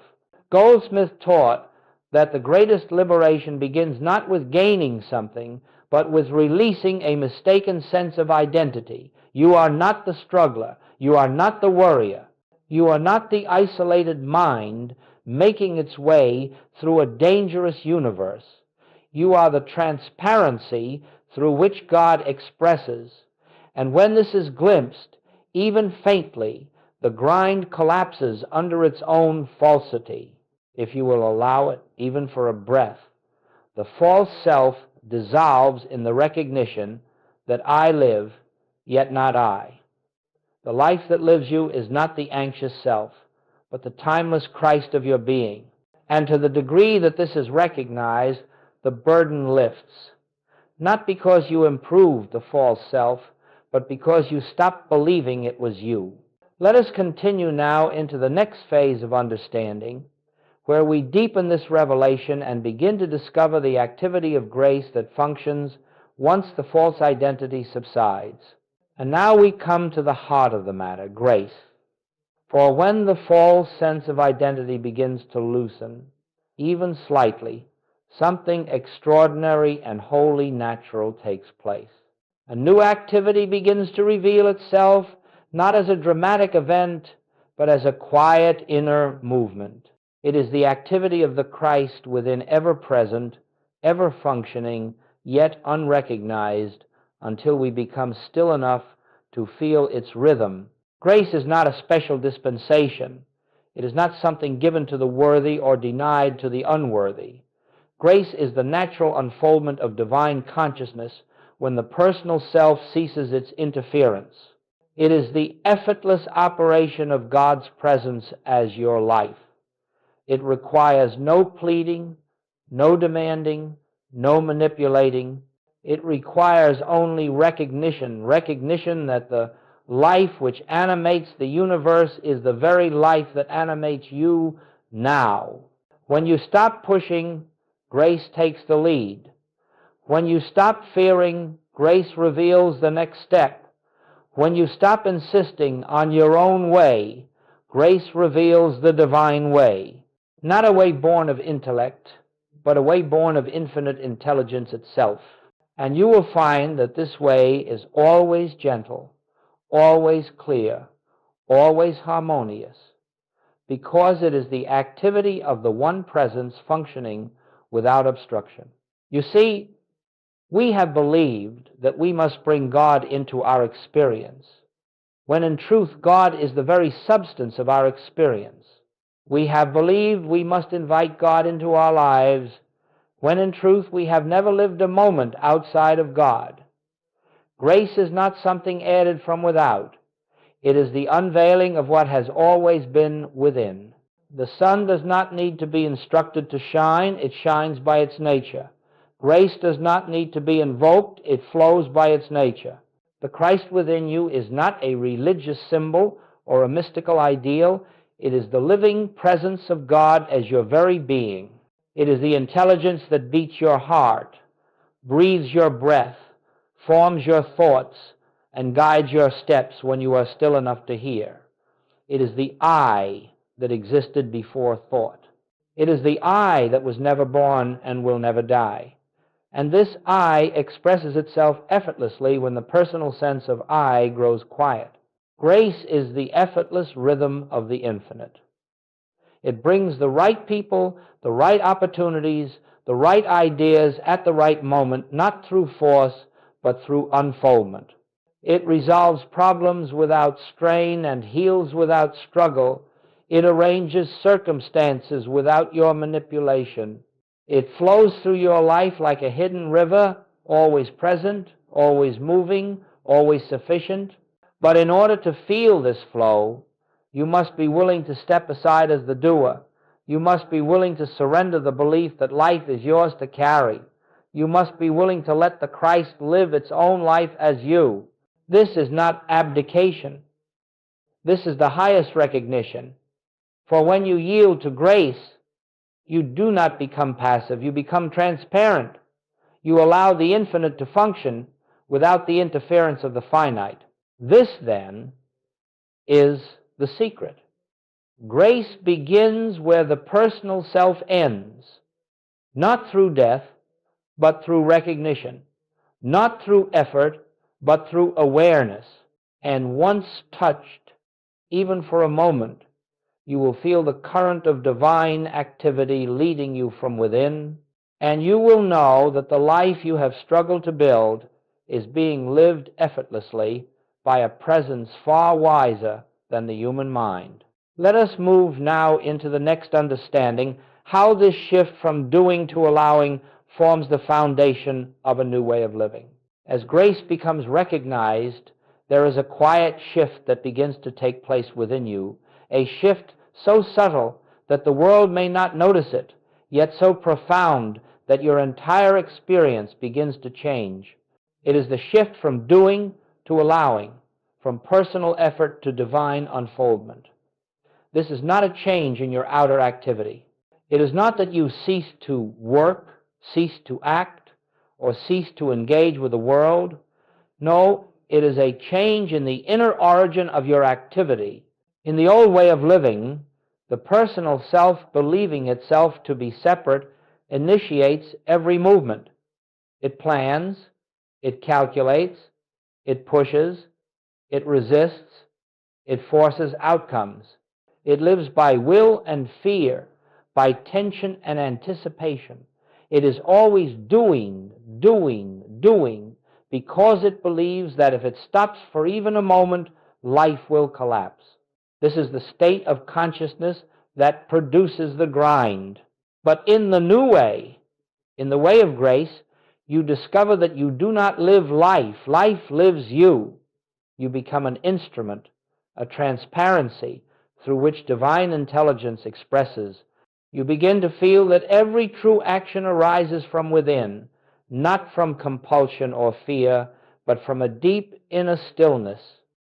Goldsmith taught that the greatest liberation begins not with gaining something, but with releasing a mistaken sense of identity. You are not the struggler. You are not the worrier. You are not the isolated mind making its way through a dangerous universe. You are the transparency through which God expresses. And when this is glimpsed, even faintly, the grind collapses under its own falsity. If you will allow it, even for a breath, the false self dissolves in the recognition that I live, yet not I. The life that lives you is not the anxious self, but the timeless Christ of your being. And to the degree that this is recognized, the burden lifts. Not because you improved the false self, but because you stopped believing it was you. Let us continue now into the next phase of understanding, where we deepen this revelation and begin to discover the activity of grace that functions once the false identity subsides. And now we come to the heart of the matter, grace. For when the false sense of identity begins to loosen, even slightly, something extraordinary and wholly natural takes place. A new activity begins to reveal itself, not as a dramatic event, but as a quiet inner movement. It is the activity of the Christ within, ever present, ever functioning, yet unrecognized, until we become still enough to feel its rhythm. Grace is not a special dispensation. It is not something given to the worthy or denied to the unworthy. Grace is the natural unfoldment of divine consciousness when the personal self ceases its interference. It is the effortless operation of God's presence as your life. It requires no pleading, no demanding, no manipulating. It requires only recognition that the life which animates the universe is the very life that animates you now. When you stop pushing, grace takes the lead. When you stop fearing, grace reveals the next step. When you stop insisting on your own way, grace reveals the divine way. Not a way born of intellect, but a way born of infinite intelligence itself. And you will find that this way is always gentle, always clear, always harmonious, because it is the activity of the one presence functioning without obstruction. You see, we have believed that we must bring God into our experience, when in truth God is the very substance of our experience. We have believed we must invite God into our lives, when in truth we have never lived a moment outside of God. Grace is not something added from without. It is the unveiling of what has always been within. The sun does not need to be instructed to shine, it shines by its nature. Grace does not need to be invoked, it flows by its nature. The Christ within you is not a religious symbol or a mystical ideal. It is the living presence of God as your very being. It is the intelligence that beats your heart, breathes your breath, forms your thoughts, and guides your steps when you are still enough to hear. It is the I that existed before thought. It is the I that was never born and will never die. And this I expresses itself effortlessly when the personal sense of I grows quiet. Grace is the effortless rhythm of the infinite. It brings the right people, the right opportunities, the right ideas at the right moment, not through force, but through unfoldment. It resolves problems without strain and heals without struggle. It arranges circumstances without your manipulation. It flows through your life like a hidden river, always present, always moving, always sufficient. But in order to feel this flow, you must be willing to step aside as the doer. You must be willing to surrender the belief that life is yours to carry. You must be willing to let the Christ live its own life as you. This is not abdication. This is the highest recognition. For when you yield to grace, you do not become passive. You become transparent. You allow the infinite to function without the interference of the finite. This, then, is the secret. Grace begins where the personal self ends, not through death, but through recognition, not through effort, but through awareness. And once touched, even for a moment, you will feel the current of divine activity leading you from within, and you will know that the life you have struggled to build is being lived effortlessly by a presence far wiser than the human mind. Let us move now into the next understanding, how this shift from doing to allowing forms the foundation of a new way of living. As grace becomes recognized, there is a quiet shift that begins to take place within you, a shift so subtle that the world may not notice it, yet so profound that your entire experience begins to change. It is the shift from doing to allowing, from personal effort to divine unfoldment. This is not a change in your outer activity. It is not that you cease to work, cease to act, or cease to engage with the world. No, it is a change in the inner origin of your activity. In the old way of living, the personal self, believing itself to be separate, initiates every movement. It plans, it calculates, it pushes, it resists, it forces outcomes. It lives by will and fear, by tension and anticipation. It is always doing, because it believes that if it stops for even a moment, life will collapse. This is the state of consciousness that produces the grind. But in the new way, in the way of grace, you discover that you do not live life. Life lives you. You become an instrument, a transparency through which divine intelligence expresses. You begin to feel that every true action arises from within, not from compulsion or fear, but from a deep inner stillness.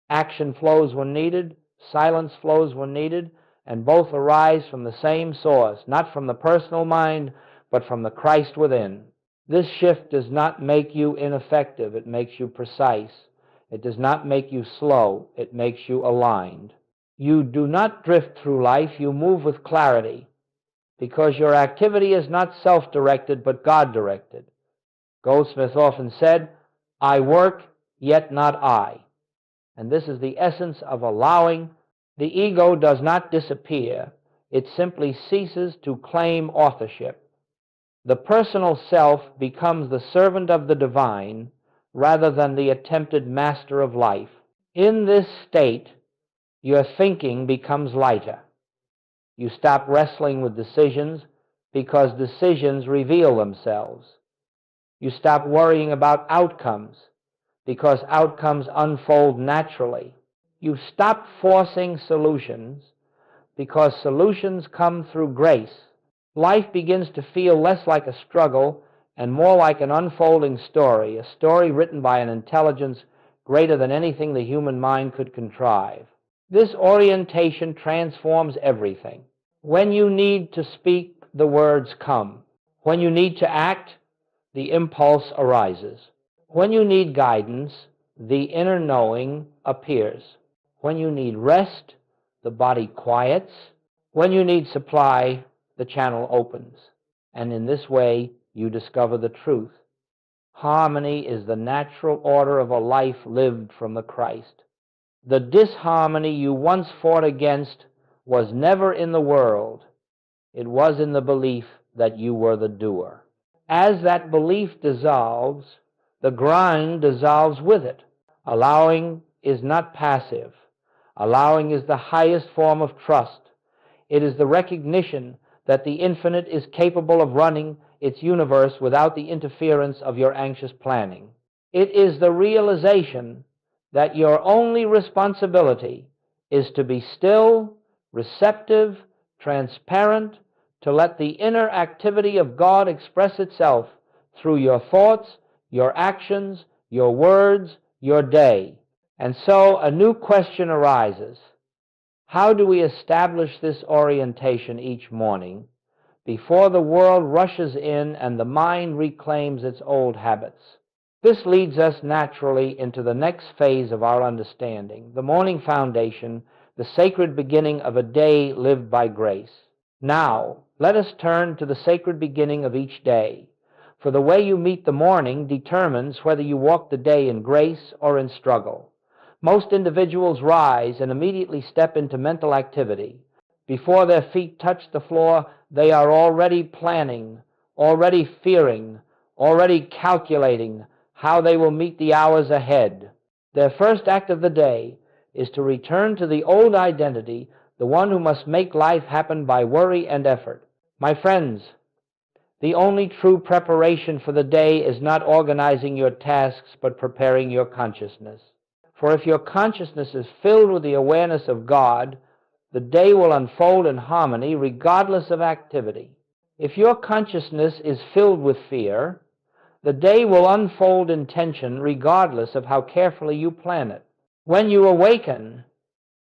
Action flows when needed, silence flows when needed, and both arise from the same source, not from the personal mind, but from the Christ within. This shift does not make you ineffective, it makes you precise. It does not make you slow, it makes you aligned. You do not drift through life, you move with clarity, because your activity is not self-directed, but God-directed. Goldsmith often said, "I work, yet not I." And this is the essence of allowing, The ego does not disappear. It simply ceases to claim authorship. The personal self becomes the servant of the divine rather than the attempted master of life. In this state, your thinking becomes lighter. You stop wrestling with decisions because decisions reveal themselves. You stop worrying about outcomes because outcomes unfold naturally. You stop forcing solutions because solutions come through grace. Life begins to feel less like a struggle and more like an unfolding story, a story written by an intelligence greater than anything the human mind could contrive. This orientation transforms everything. When you need to speak, the words come. When you need to act, the impulse arises. When you need guidance, the inner knowing appears. When you need rest, the body quiets. When you need supply, the channel opens. And in this way, you discover the truth. Harmony is the natural order of a life lived from the Christ. The disharmony you once fought against was never in the world. It was in the belief that you were the doer. As that belief dissolves, the grind dissolves with it. Allowing is not passive. Allowing is the highest form of trust. It is the recognition that the infinite is capable of running its universe without the interference of your anxious planning. It is the realization that your only responsibility is to be still, receptive, transparent, to let the inner activity of God express itself through your thoughts, your actions, your words, your day. And so a new question arises. How do we establish this orientation each morning before the world rushes in and the mind reclaims its old habits? This leads us naturally into the next phase of our understanding, the morning foundation, the sacred beginning of a day lived by grace. Now, let us turn to the sacred beginning of each day, for the way you meet the morning determines whether you walk the day in grace or in struggle. Most individuals rise and immediately step into mental activity. Before their feet touch the floor, they are already planning, already fearing, already calculating how they will meet the hours ahead. Their first act of the day is to return to the old identity, the one who must make life happen by worry and effort. My friends, the only true preparation for the day is not organizing your tasks, but preparing your consciousness. For if your consciousness is filled with the awareness of God, the day will unfold in harmony regardless of activity. If your consciousness is filled with fear, the day will unfold in tension regardless of how carefully you plan it. When you awaken,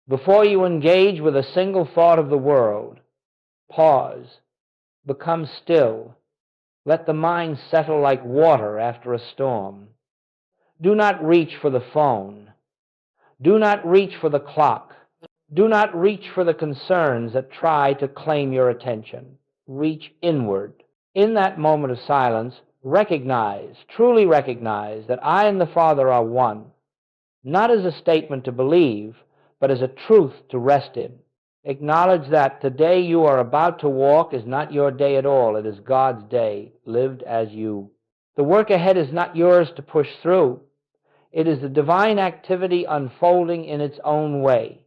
before you engage with a single thought of the world, pause, become still, let the mind settle like water after a storm. Do not reach for the phone. Do not reach for the clock. Do not reach for the concerns that try to claim your attention. Reach inward. In that moment of silence, recognize, truly recognize that I and the Father are one, not as a statement to believe, but as a truth to rest in. Acknowledge that today you are about to walk is not your day at all. It is God's day, lived as you. The work ahead is not yours to push through. It is the divine activity unfolding in its own way,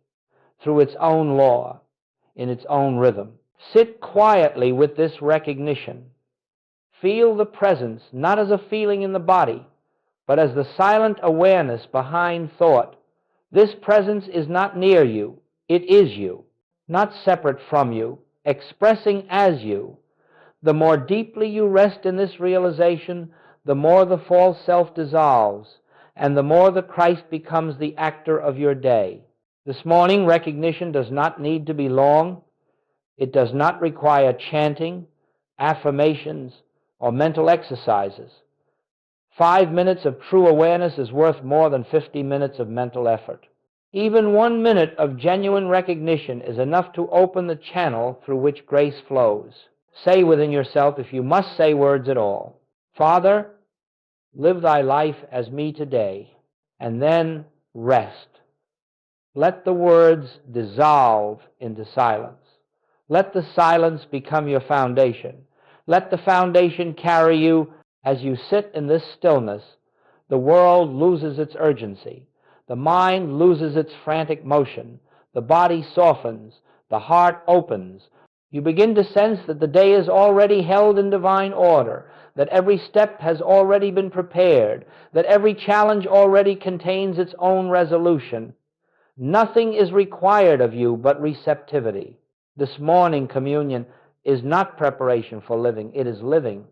through its own law, in its own rhythm. Sit quietly with this recognition. Feel the presence, not as a feeling in the body, but as the silent awareness behind thought. This presence is not near you, it is you, not separate from you, expressing as you. The more deeply you rest in this realization, the more the false self dissolves, and the more the Christ becomes the actor of your day. This morning, recognition does not need to be long. It does not require chanting, affirmations, or mental exercises. 5 minutes of true awareness is worth more than 50 minutes of mental effort. Even 1 minute of genuine recognition is enough to open the channel through which grace flows. Say within yourself, if you must say words at all, Father, live thy life as me today, and then rest. Let the words dissolve into silence. Let the silence become your foundation. Let the foundation carry you as you sit in this stillness. The world loses its urgency. The mind loses its frantic motion. The body softens. The heart opens. You begin to sense that the day is already held in divine order, that every step has already been prepared, that every challenge already contains its own resolution. Nothing is required of you but receptivity. This morning communion is not preparation for living, it is living.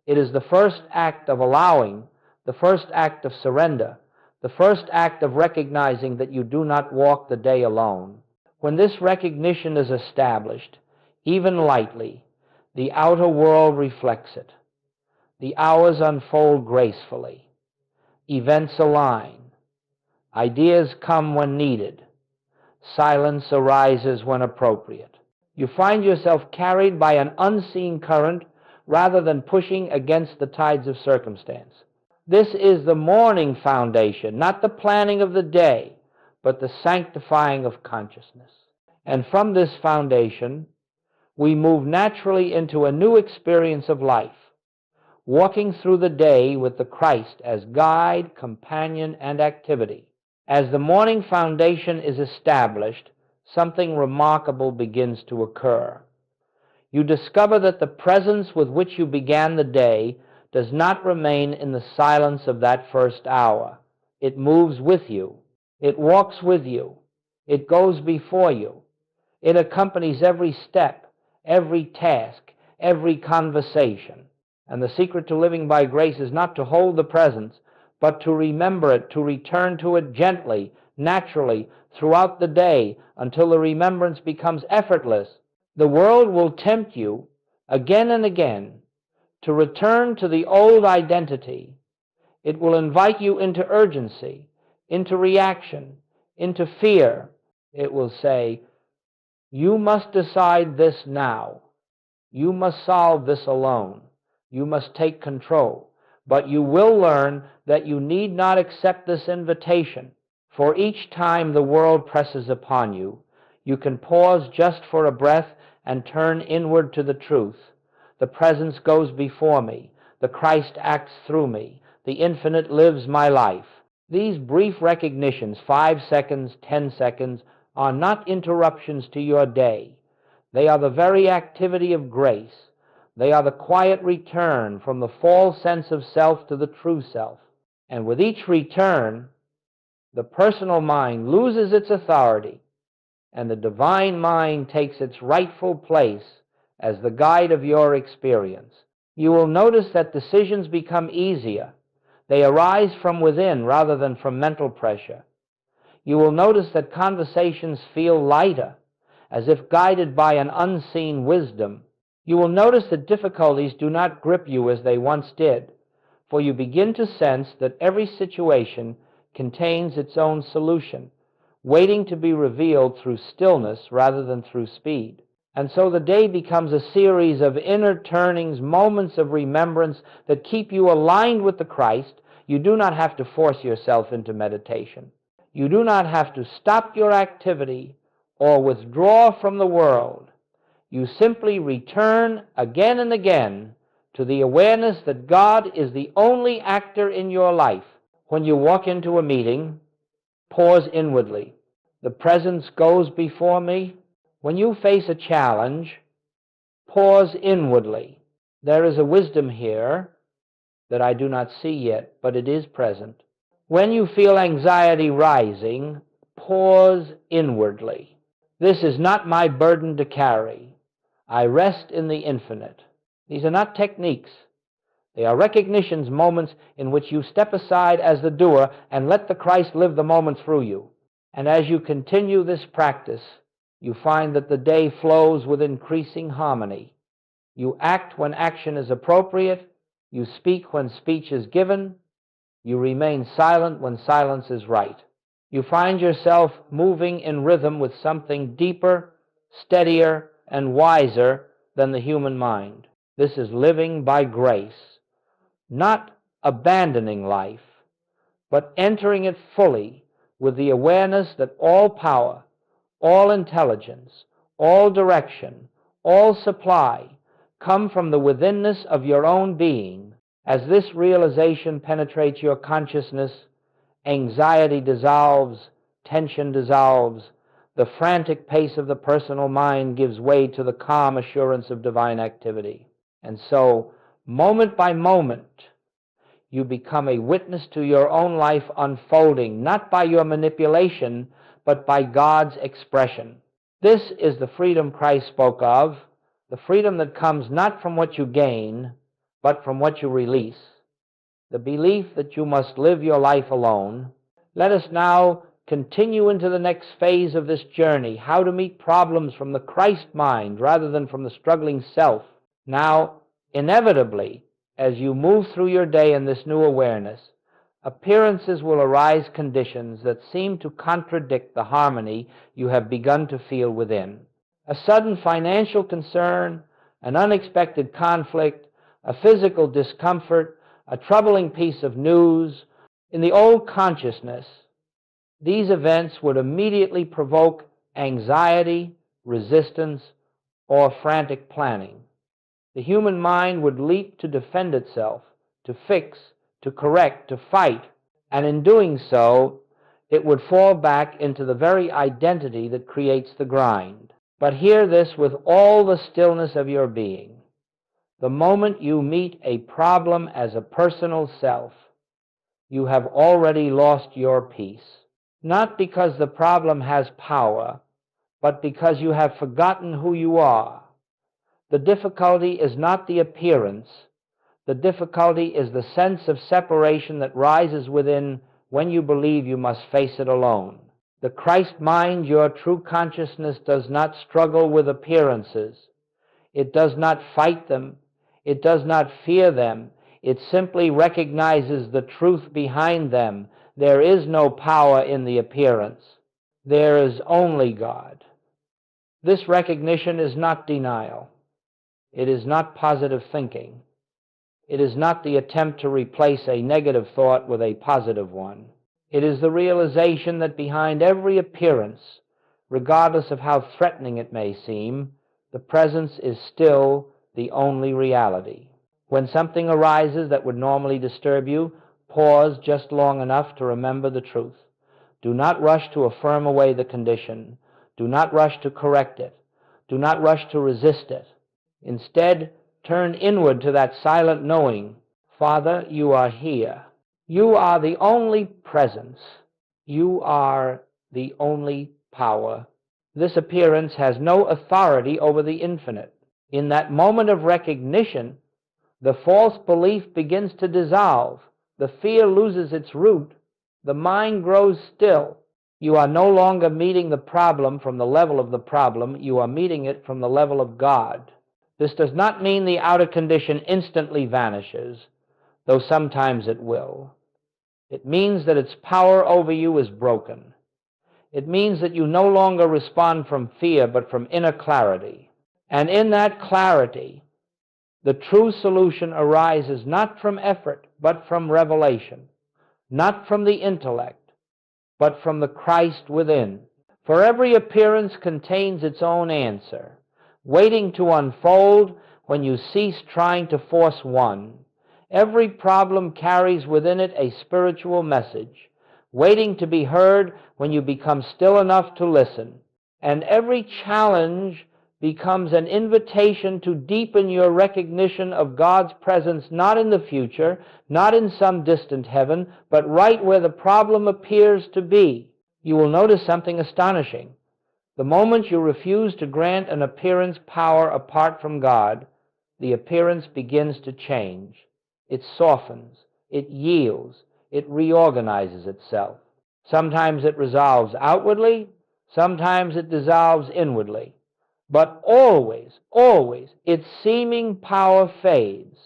It is the first act of allowing, the first act of surrender, the first act of recognizing that you do not walk the day alone. When this recognition is established, even lightly, the outer world reflects it. The hours unfold gracefully. Events align. Ideas come when needed. Silence arises when appropriate. You find yourself carried by an unseen current rather than pushing against the tides of circumstance. This is the morning foundation, not the planning of the day, but the sanctifying of consciousness. And from this foundation, we move naturally into a new experience of life, walking through the day with the Christ as guide, companion, and activity. As the morning foundation is established, something remarkable begins to occur. You discover that the presence with which you began the day does not remain in the silence of that first hour. It moves with you. It walks with you. It goes before you. It accompanies every step, every task, every conversation. And the secret to living by grace is not to hold the presence, but to remember it, to return to it gently, naturally, throughout the day, until the remembrance becomes effortless. The world will tempt you again and again to return to the old identity. It will invite you into urgency, into reaction, into fear. It will say, you must decide this now. You must solve this alone. You must take control. But you will learn that you need not accept this invitation. For each time the world presses upon you, you can pause just for a breath and turn inward to the truth. The presence goes before me. The Christ acts through me. The infinite lives my life. These brief recognitions, 5 seconds, 10 seconds, are not interruptions to your day. They are the very activity of grace. They are the quiet return from the false sense of self to the true self. And with each return, the personal mind loses its authority, and the divine mind takes its rightful place as the guide of your experience. You will notice that decisions become easier. They arise from within rather than from mental pressure. You will notice that conversations feel lighter, as if guided by an unseen wisdom. You will notice that difficulties do not grip you as they once did, for you begin to sense that every situation contains its own solution, waiting to be revealed through stillness rather than through speed. And so the day becomes a series of inner turnings, moments of remembrance that keep you aligned with the Christ. You do not have to force yourself into meditation. You do not have to stop your activity or withdraw from the world. You simply return again and again to the awareness that God is the only actor in your life. When you walk into a meeting, pause inwardly. The presence goes before me. When you face a challenge, pause inwardly. There is a wisdom here that I do not see yet, but it is present. When you feel anxiety rising, pause inwardly. This is not my burden to carry. I rest in the infinite. These are not techniques. They are recognitions, moments in which you step aside as the doer and let the Christ live the moment through you. And as you continue this practice, you find that the day flows with increasing harmony. You act when action is appropriate. You speak when speech is given. You remain silent when silence is right. You find yourself moving in rhythm with something deeper, steadier, and wiser than the human mind. This is living by grace, not abandoning life, but entering it fully, with the awareness that all power, all intelligence, all direction, all supply come from the withinness of your own being. As this realization penetrates your consciousness, anxiety dissolves, tension dissolves, the frantic pace of the personal mind gives way to the calm assurance of divine activity. And so, moment by moment, you become a witness to your own life unfolding, not by your manipulation, but by God's expression. This is the freedom Christ spoke of, the freedom that comes not from what you gain, but from what you release. The belief that you must live your life alone. Let us now continue into the next phase of this journey, how to meet problems from the Christ mind rather than from the struggling self. Now, inevitably, as you move through your day in this new awareness, appearances will arise, conditions that seem to contradict the harmony you have begun to feel within. A sudden financial concern, an unexpected conflict, a physical discomfort, a troubling piece of news. In the old consciousness, these events would immediately provoke anxiety, resistance, or frantic planning. The human mind would leap to defend itself, to fix, to correct, to fight, and in doing so, it would fall back into the very identity that creates the grind. But hear this with all the stillness of your being. The moment you meet a problem as a personal self, you have already lost your peace. Not because the problem has power, but because you have forgotten who you are. The difficulty is not the appearance. The difficulty is the sense of separation that rises within when you believe you must face it alone. The Christ mind, your true consciousness, does not struggle with appearances. It does not fight them. It does not fear them. It simply recognizes the truth behind them. There is no power in the appearance. There is only God. This recognition is not denial. It is not positive thinking. It is not the attempt to replace a negative thought with a positive one. It is the realization that behind every appearance, regardless of how threatening it may seem, the presence is still the only reality. When something arises that would normally disturb you, pause just long enough to remember the truth. Do not rush to affirm away the condition. Do not rush to correct it. Do not rush to resist it. Instead, turn inward to that silent knowing, Father, you are here. You are the only presence. You are the only power. This appearance has no authority over the infinite. In that moment of recognition, the false belief begins to dissolve. The fear loses its root. The mind grows still. You are no longer meeting the problem from the level of the problem. You are meeting it from the level of God. This does not mean the outer condition instantly vanishes, though sometimes it will. It means that its power over you is broken. It means that you no longer respond from fear, but from inner clarity. And in that clarity, the true solution arises not from effort, but from revelation, not from the intellect, but from the Christ within. For every appearance contains its own answer, waiting to unfold when you cease trying to force one. Every problem carries within it a spiritual message, waiting to be heard when you become still enough to listen. And every challenge becomes an invitation to deepen your recognition of God's presence, not in the future, not in some distant heaven, but right where the problem appears to be. You will notice something astonishing. The moment you refuse to grant an appearance power apart from God, the appearance begins to change. It softens, it yields, it reorganizes itself. Sometimes it resolves outwardly, sometimes it dissolves inwardly. But always, always, its seeming power fades,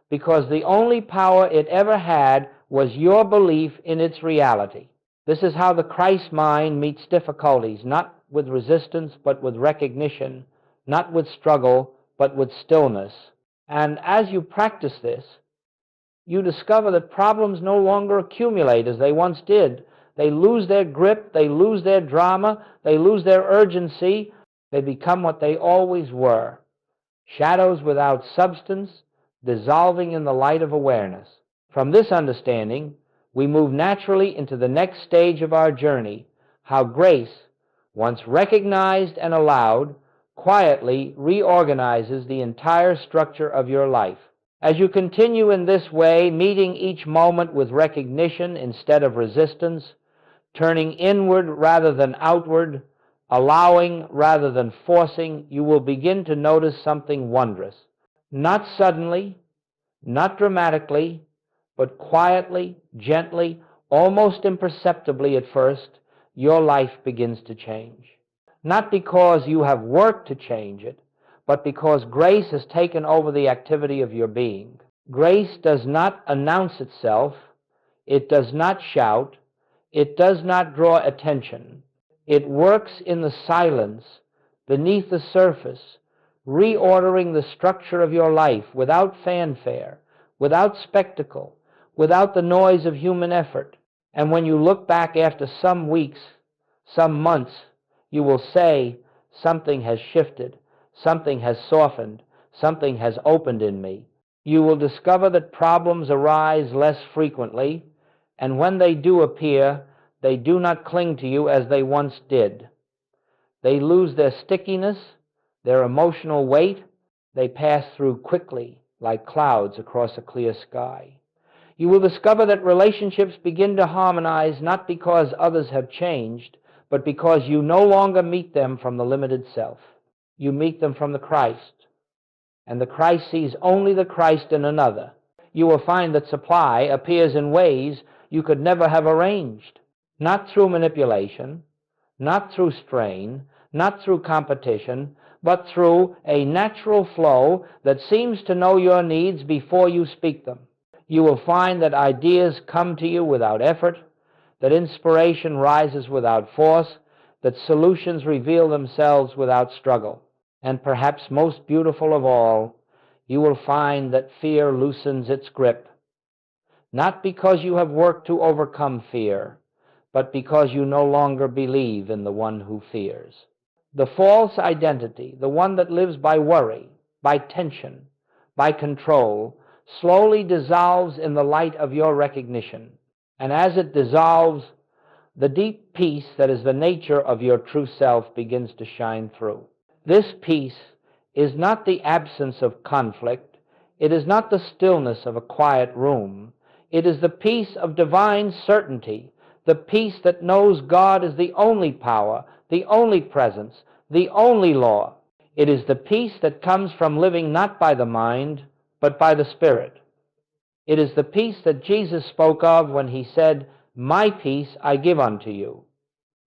because the only power it ever had was your belief in its reality. This is how the Christ mind meets difficulties, not with resistance, but with recognition, not with struggle, but with stillness. And as you practice this, you discover that problems no longer accumulate as they once did. They lose their grip, they lose their drama, they lose their urgency. They become what they always were, shadows without substance, dissolving in the light of awareness. From this understanding, we move naturally into the next stage of our journey, how grace, once recognized and allowed, quietly reorganizes the entire structure of your life. As you continue in this way, meeting each moment with recognition instead of resistance, turning inward rather than outward, allowing rather than forcing, you will begin to notice something wondrous. Not suddenly, not dramatically, but quietly, gently, almost imperceptibly at first, your life begins to change. Not because you have worked to change it, but because grace has taken over the activity of your being. Grace does not announce itself, it does not shout, it does not draw attention. It works in the silence, beneath the surface, reordering the structure of your life without fanfare, without spectacle, without the noise of human effort. And when you look back after some weeks, some months, you will say, something has shifted, something has softened, something has opened in me. You will discover that problems arise less frequently, and when they do appear, they do not cling to you as they once did. They lose their stickiness, their emotional weight. They pass through quickly, like clouds across a clear sky. You will discover that relationships begin to harmonize not because others have changed, but because you no longer meet them from the limited self. You meet them from the Christ, and the Christ sees only the Christ in another. You will find that supply appears in ways you could never have arranged, not through manipulation, not through strain, not through competition, but through a natural flow that seems to know your needs before you speak them. You will find that ideas come to you without effort, that inspiration rises without force, that solutions reveal themselves without struggle. And perhaps most beautiful of all, you will find that fear loosens its grip, not because you have worked to overcome fear, but because you no longer believe in the one who fears. The false identity, the one that lives by worry, by tension, by control, slowly dissolves in the light of your recognition. And as it dissolves, the deep peace that is the nature of your true self begins to shine through. This peace is not the absence of conflict. It is not the stillness of a quiet room. It is the peace of divine certainty, the peace that knows God is the only power, the only presence, the only law. It is the peace that comes from living not by the mind, but by the Spirit. It is the peace that Jesus spoke of when he said, "My peace I give unto you."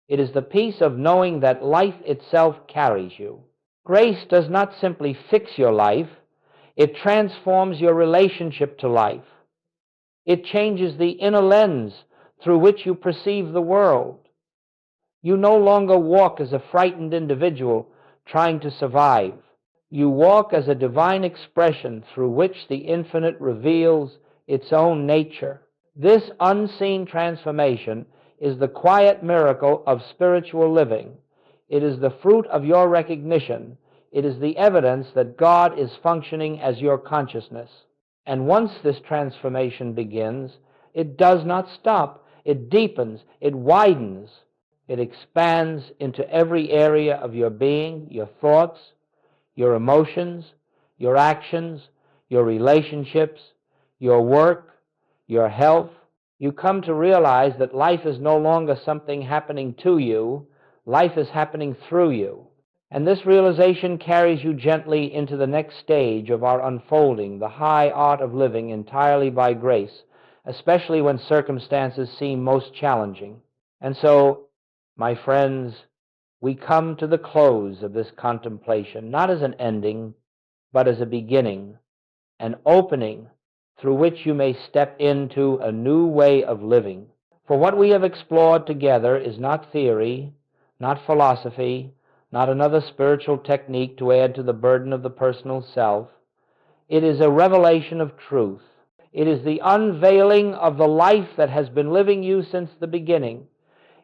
It is the peace of knowing that life itself carries you. Grace does not simply fix your life, it transforms your relationship to life. It changes the inner lens through which you perceive the world. You no longer walk as a frightened individual trying to survive. You walk as a divine expression through which the infinite reveals its own nature. This unseen transformation is the quiet miracle of spiritual living. It is the fruit of your recognition. It is the evidence that God is functioning as your consciousness. And once this transformation begins, it does not stop. It deepens, it widens, it expands into every area of your being, your thoughts, your emotions, your actions, your relationships, your work, your health. You come to realize that life is no longer something happening to you, life is happening through you. And this realization carries you gently into the next stage of our unfolding, the high art of living entirely by grace, especially when circumstances seem most challenging. And so, my friends, we come to the close of this contemplation, not as an ending, but as a beginning, an opening through which you may step into a new way of living. For what we have explored together is not theory, not philosophy, not another spiritual technique to add to the burden of the personal self. It is a revelation of truth. It is the unveiling of the life that has been living you since the beginning.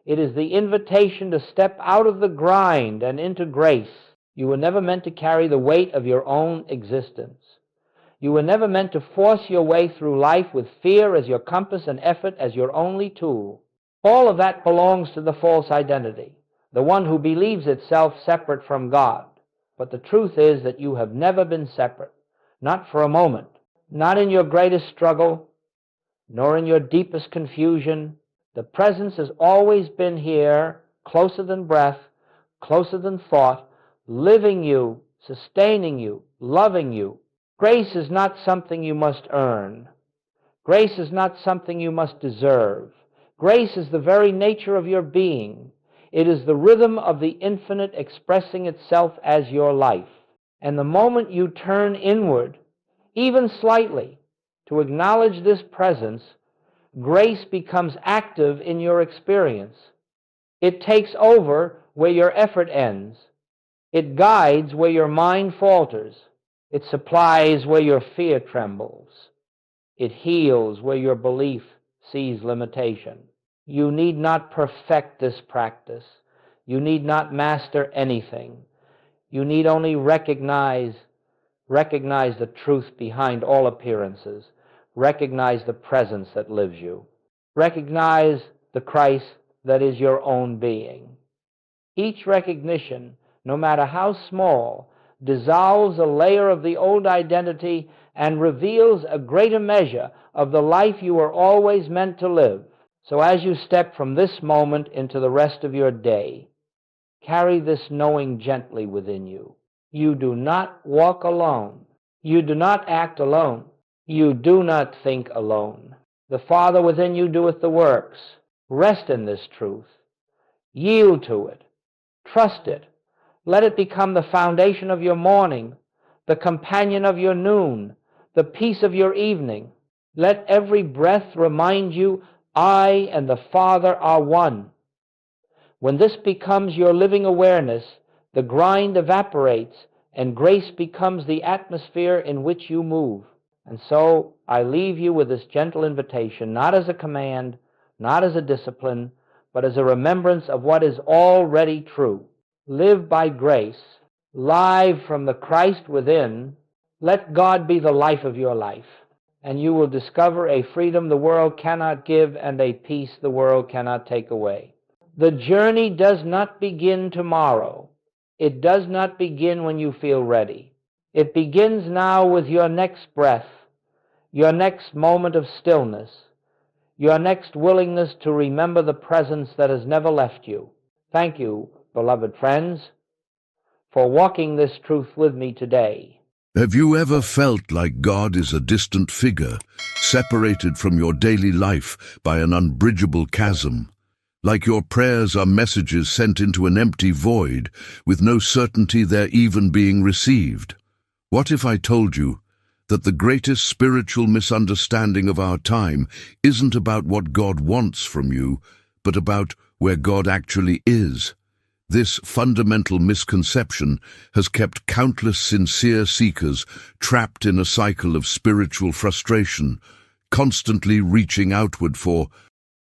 It is the invitation to step out of the grind and into grace. You were never meant to carry the weight of your own existence. You were never meant to force your way through life with fear as your compass and effort as your only tool. All of that belongs to the false identity, the one who believes itself separate from God. But the truth is that you have never been separate, not for a moment, not in your greatest struggle, nor in your deepest confusion. The presence has always been here, closer than breath, closer than thought, living you, sustaining you, loving you. Grace is not something you must earn. Grace is not something you must deserve. Grace is the very nature of your being. It is the rhythm of the infinite expressing itself as your life. And the moment you turn inward, even slightly, to acknowledge this presence, grace becomes active in your experience. It takes over where your effort ends. It guides where your mind falters. It supplies where your fear trembles. It heals where your belief sees limitation. You need not perfect this practice. You need not master anything. You need only recognize the truth behind all appearances. Recognize the presence that lives you. Recognize the Christ that is your own being. Each recognition, no matter how small, dissolves a layer of the old identity and reveals a greater measure of the life you were always meant to live. So as you step from this moment into the rest of your day, carry this knowing gently within you. You do not walk alone. You do not act alone. You do not think alone. The Father within you doeth the works. Rest in this truth. Yield to it. Trust it. Let it become the foundation of your morning, the companion of your noon, the peace of your evening. Let every breath remind you, I and the Father are one. When this becomes your living awareness, the grind evaporates and grace becomes the atmosphere in which you move. And so I leave you with this gentle invitation, not as a command, not as a discipline, but as a remembrance of what is already true. Live by grace, live from the Christ within. Let God be the life of your life, and you will discover a freedom the world cannot give and a peace the world cannot take away. The journey does not begin tomorrow. It does not begin when you feel ready. It begins now with your next breath, your next moment of stillness, your next willingness to remember the presence that has never left you. Thank you, beloved friends, for walking this truth with me today. Have you ever felt like God is a distant figure, separated from your daily life by an unbridgeable chasm? Like your prayers are messages sent into an empty void, with no certainty they're even being received? What if I told you that the greatest spiritual misunderstanding of our time isn't about what God wants from you, but about where God actually is? This fundamental misconception has kept countless sincere seekers trapped in a cycle of spiritual frustration, constantly reaching outward for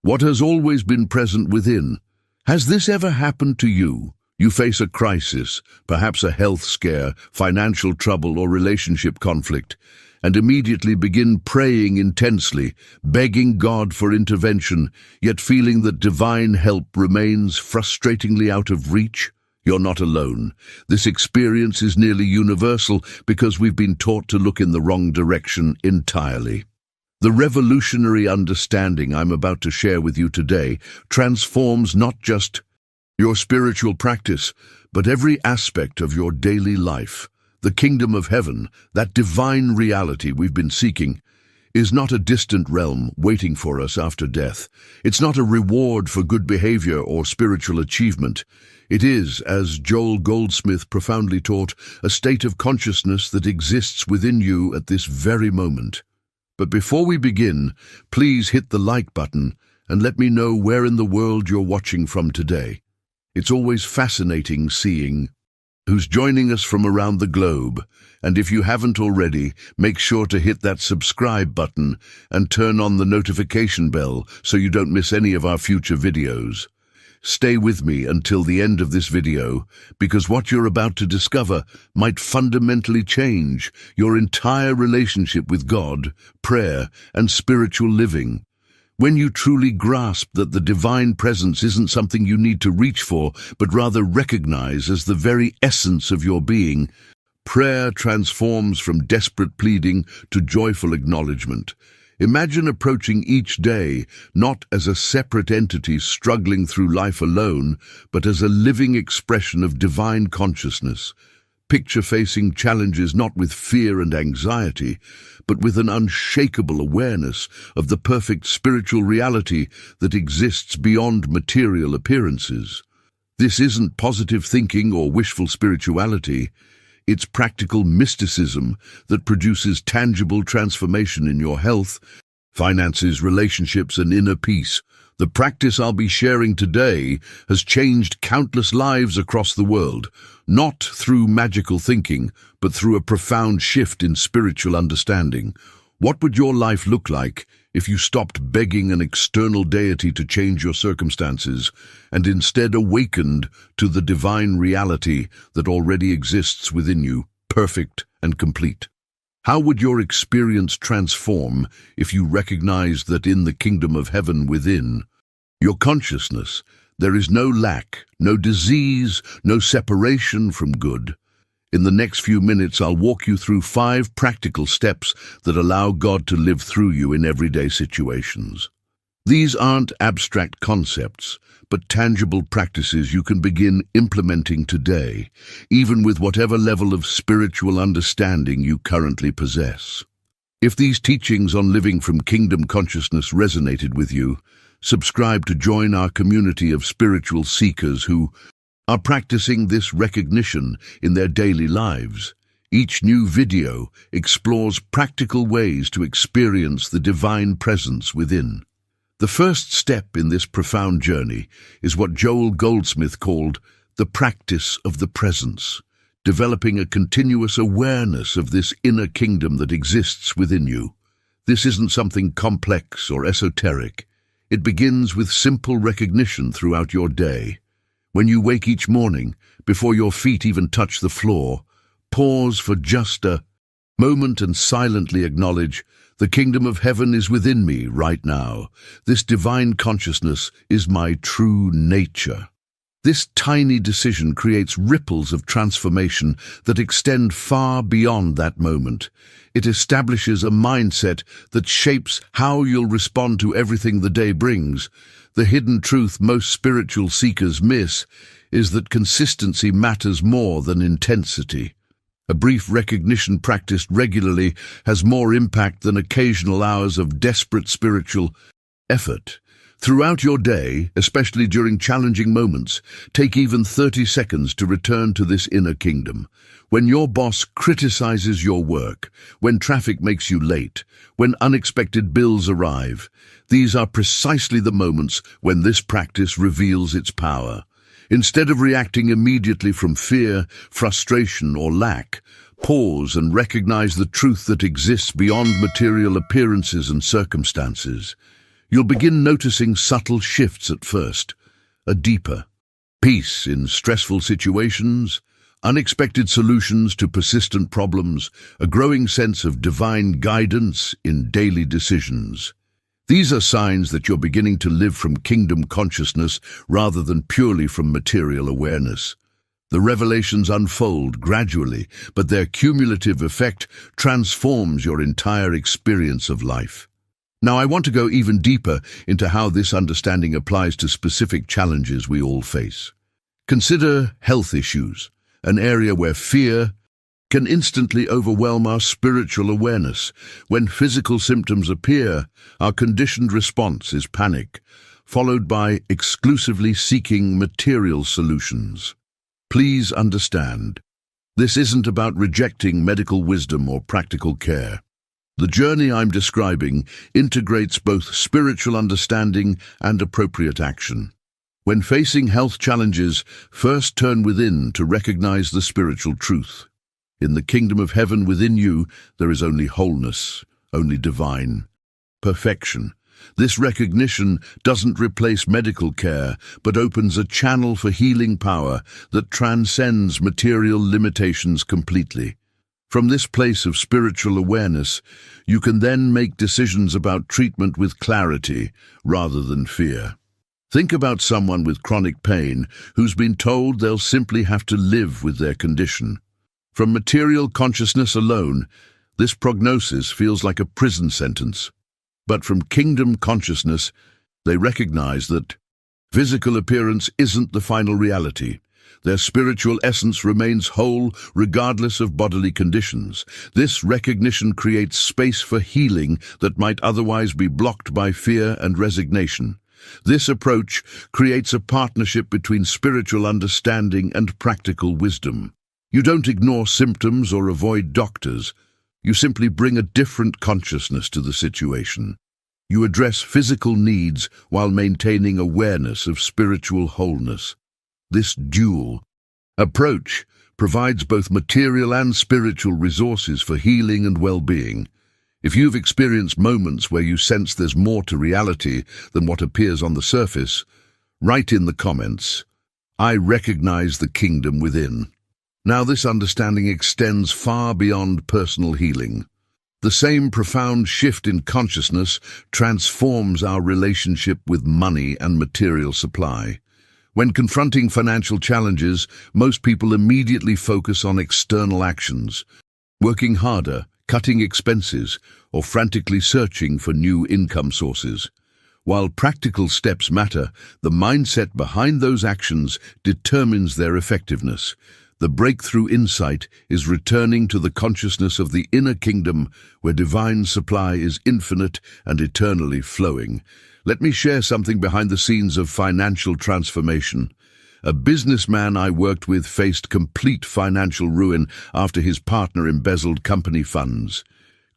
what has always been present within. Has this ever happened to you? You face a crisis, perhaps a health scare, financial trouble, or relationship conflict, and immediately begin praying intensely, begging God for intervention, yet feeling that divine help remains frustratingly out of reach? You're not alone. This experience is nearly universal because we've been taught to look in the wrong direction entirely. The revolutionary understanding I'm about to share with you today transforms not just your spiritual practice, but every aspect of your daily life. The kingdom of heaven, that divine reality we've been seeking, is not a distant realm waiting for us after death. It's not a reward for good behavior or spiritual achievement. It is, as Joel Goldsmith profoundly taught, a state of consciousness that exists within you at this very moment. But before we begin, please hit the like button and let me know where in the world you're watching from today. It's always fascinating seeing who's joining us from around the globe, and if you haven't already, make sure to hit that subscribe button and turn on the notification bell so you don't miss any of our future videos. Stay with me until the end of this video, because what you're about to discover might fundamentally change your entire relationship with God, prayer, and spiritual living. When you truly grasp that the divine presence isn't something you need to reach for, but rather recognize as the very essence of your being, prayer transforms from desperate pleading to joyful acknowledgement. Imagine approaching each day not as a separate entity struggling through life alone, but as a living expression of divine consciousness. Picture facing challenges not with fear and anxiety, but with an unshakable awareness of the perfect spiritual reality that exists beyond material appearances. This isn't positive thinking or wishful spirituality. It's practical mysticism that produces tangible transformation in your health, finances, relationships, and inner peace. The practice I'll be sharing today has changed countless lives across the world, not through magical thinking, but through a profound shift in spiritual understanding. What would your life look like if you stopped begging an external deity to change your circumstances and instead awakened to the divine reality that already exists within you, perfect and complete? How would your experience transform if you recognized that in the kingdom of heaven within your consciousness, there is no lack, no disease, no separation from good? In the next few minutes, I'll walk you through 5 practical steps that allow God to live through you in everyday situations. These aren't abstract concepts, but tangible practices you can begin implementing today, even with whatever level of spiritual understanding you currently possess. If these teachings on living from kingdom consciousness resonated with you, subscribe to join our community of spiritual seekers who are practicing this recognition in their daily lives. Each new video explores practical ways to experience the divine presence within. The first step in this profound journey is what Joel Goldsmith called the practice of the presence, developing a continuous awareness of this inner kingdom that exists within you. This isn't something complex or esoteric. It begins with simple recognition throughout your day. When you wake each morning, before your feet even touch the floor, pause for just a moment and silently acknowledge, the kingdom of heaven is within me right now. This divine consciousness is my true nature. This tiny decision creates ripples of transformation that extend far beyond that moment. It establishes a mindset that shapes how you'll respond to everything the day brings. The hidden truth most spiritual seekers miss is that consistency matters more than intensity. A brief recognition practiced regularly has more impact than occasional hours of desperate spiritual effort. Throughout your day, especially during challenging moments, take even 30 seconds to return to this inner kingdom. When your boss criticizes your work, when traffic makes you late, when unexpected bills arrive, these are precisely the moments when this practice reveals its power. Instead of reacting immediately from fear, frustration, or lack, pause and recognize the truth that exists beyond material appearances and circumstances. You'll begin noticing subtle shifts at first, a deeper peace in stressful situations, unexpected solutions to persistent problems, a growing sense of divine guidance in daily decisions. These are signs that you're beginning to live from kingdom consciousness rather than purely from material awareness. The revelations unfold gradually, but their cumulative effect transforms your entire experience of life. Now, I want to go even deeper into how this understanding applies to specific challenges we all face. Consider health issues, an area where fear can instantly overwhelm our spiritual awareness. When physical symptoms appear, our conditioned response is panic, followed by exclusively seeking material solutions. Please understand, this isn't about rejecting medical wisdom or practical care. The journey I'm describing integrates both spiritual understanding and appropriate action. When facing health challenges, first turn within to recognize the spiritual truth. In the kingdom of heaven within you, there is only wholeness, only divine perfection. This recognition doesn't replace medical care, but opens a channel for healing power that transcends material limitations completely. From this place of spiritual awareness, you can then make decisions about treatment with clarity rather than fear. Think about someone with chronic pain who's been told they'll simply have to live with their condition. From material consciousness alone, this prognosis feels like a prison sentence. But from kingdom consciousness, they recognize that physical appearance isn't the final reality. Their spiritual essence remains whole regardless of bodily conditions. This recognition creates space for healing that might otherwise be blocked by fear and resignation. This approach creates a partnership between spiritual understanding and practical wisdom. You don't ignore symptoms or avoid doctors. You simply bring a different consciousness to the situation. You address physical needs while maintaining awareness of spiritual wholeness. This dual approach provides both material and spiritual resources for healing and well-being. If you've experienced moments where you sense there's more to reality than what appears on the surface, write in the comments, "I recognize the kingdom within." Now this understanding extends far beyond personal healing. The same profound shift in consciousness transforms our relationship with money and material supply. When confronting financial challenges, most people immediately focus on external actions, working harder, cutting expenses, or frantically searching for new income sources. While practical steps matter, the mindset behind those actions determines their effectiveness. The breakthrough insight is returning to the consciousness of the inner kingdom where divine supply is infinite and eternally flowing. Let me share something behind the scenes of financial transformation. A businessman I worked with faced complete financial ruin after his partner embezzled company funds.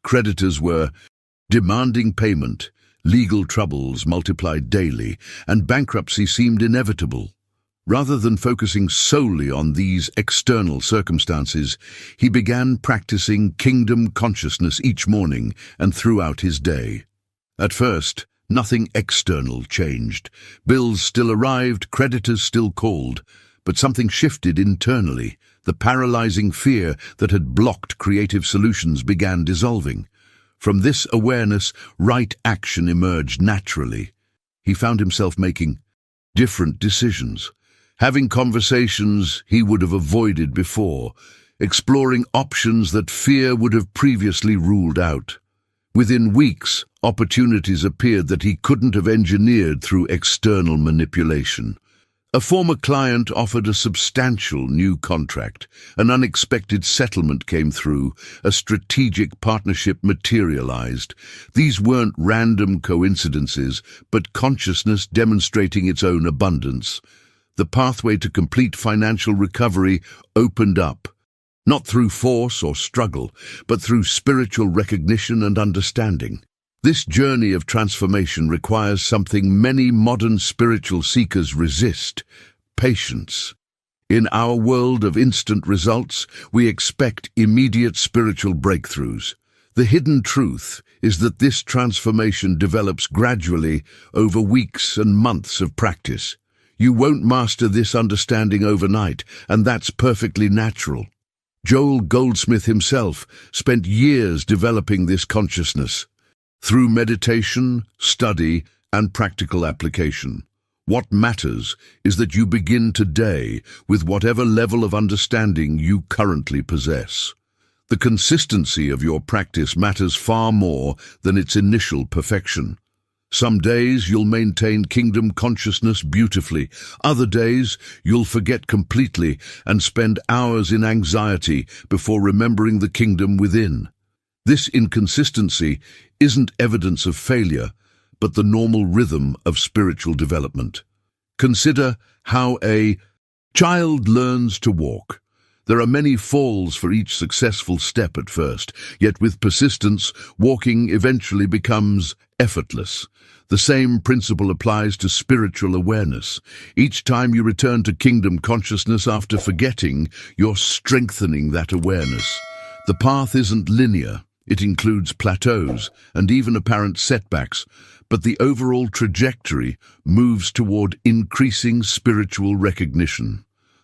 Creditors were demanding payment, legal troubles multiplied daily, and bankruptcy seemed inevitable. Rather than focusing solely on these external circumstances, he began practicing kingdom consciousness each morning and throughout his day. At first, nothing external changed. Bills still arrived, creditors still called, but something shifted internally. The paralyzing fear that had blocked creative solutions began dissolving. From this awareness, right action emerged naturally. He found himself making different decisions, having conversations he would have avoided before, exploring options that fear would have previously ruled out. Within weeks, opportunities appeared that he couldn't have engineered through external manipulation. A former client offered a substantial new contract. An unexpected settlement came through. A strategic partnership materialized. These weren't random coincidences, but consciousness demonstrating its own abundance. The pathway to complete financial recovery opened up, not through force or struggle, but through spiritual recognition and understanding. This journey of transformation requires something many modern spiritual seekers resist: patience. In our world of instant results, we expect immediate spiritual breakthroughs. The hidden truth is that this transformation develops gradually over weeks and months of practice. You won't master this understanding overnight, and that's perfectly natural. Joel Goldsmith himself spent years developing this consciousness through meditation, study, and practical application. What matters is that you begin today with whatever level of understanding you currently possess. The consistency of your practice matters far more than its initial perfection. Some days you'll maintain kingdom consciousness beautifully. Other days you'll forget completely and spend hours in anxiety before remembering the kingdom within. This inconsistency isn't evidence of failure, but the normal rhythm of spiritual development. Consider how a child learns to walk. There are many falls for each successful step at first, yet with persistence, walking eventually becomes effortless. The same principle applies to spiritual awareness. Each time you return to kingdom consciousness after forgetting, you're strengthening that awareness. The path isn't linear. It includes plateaus and even apparent setbacks, but the overall trajectory moves toward increasing spiritual recognition.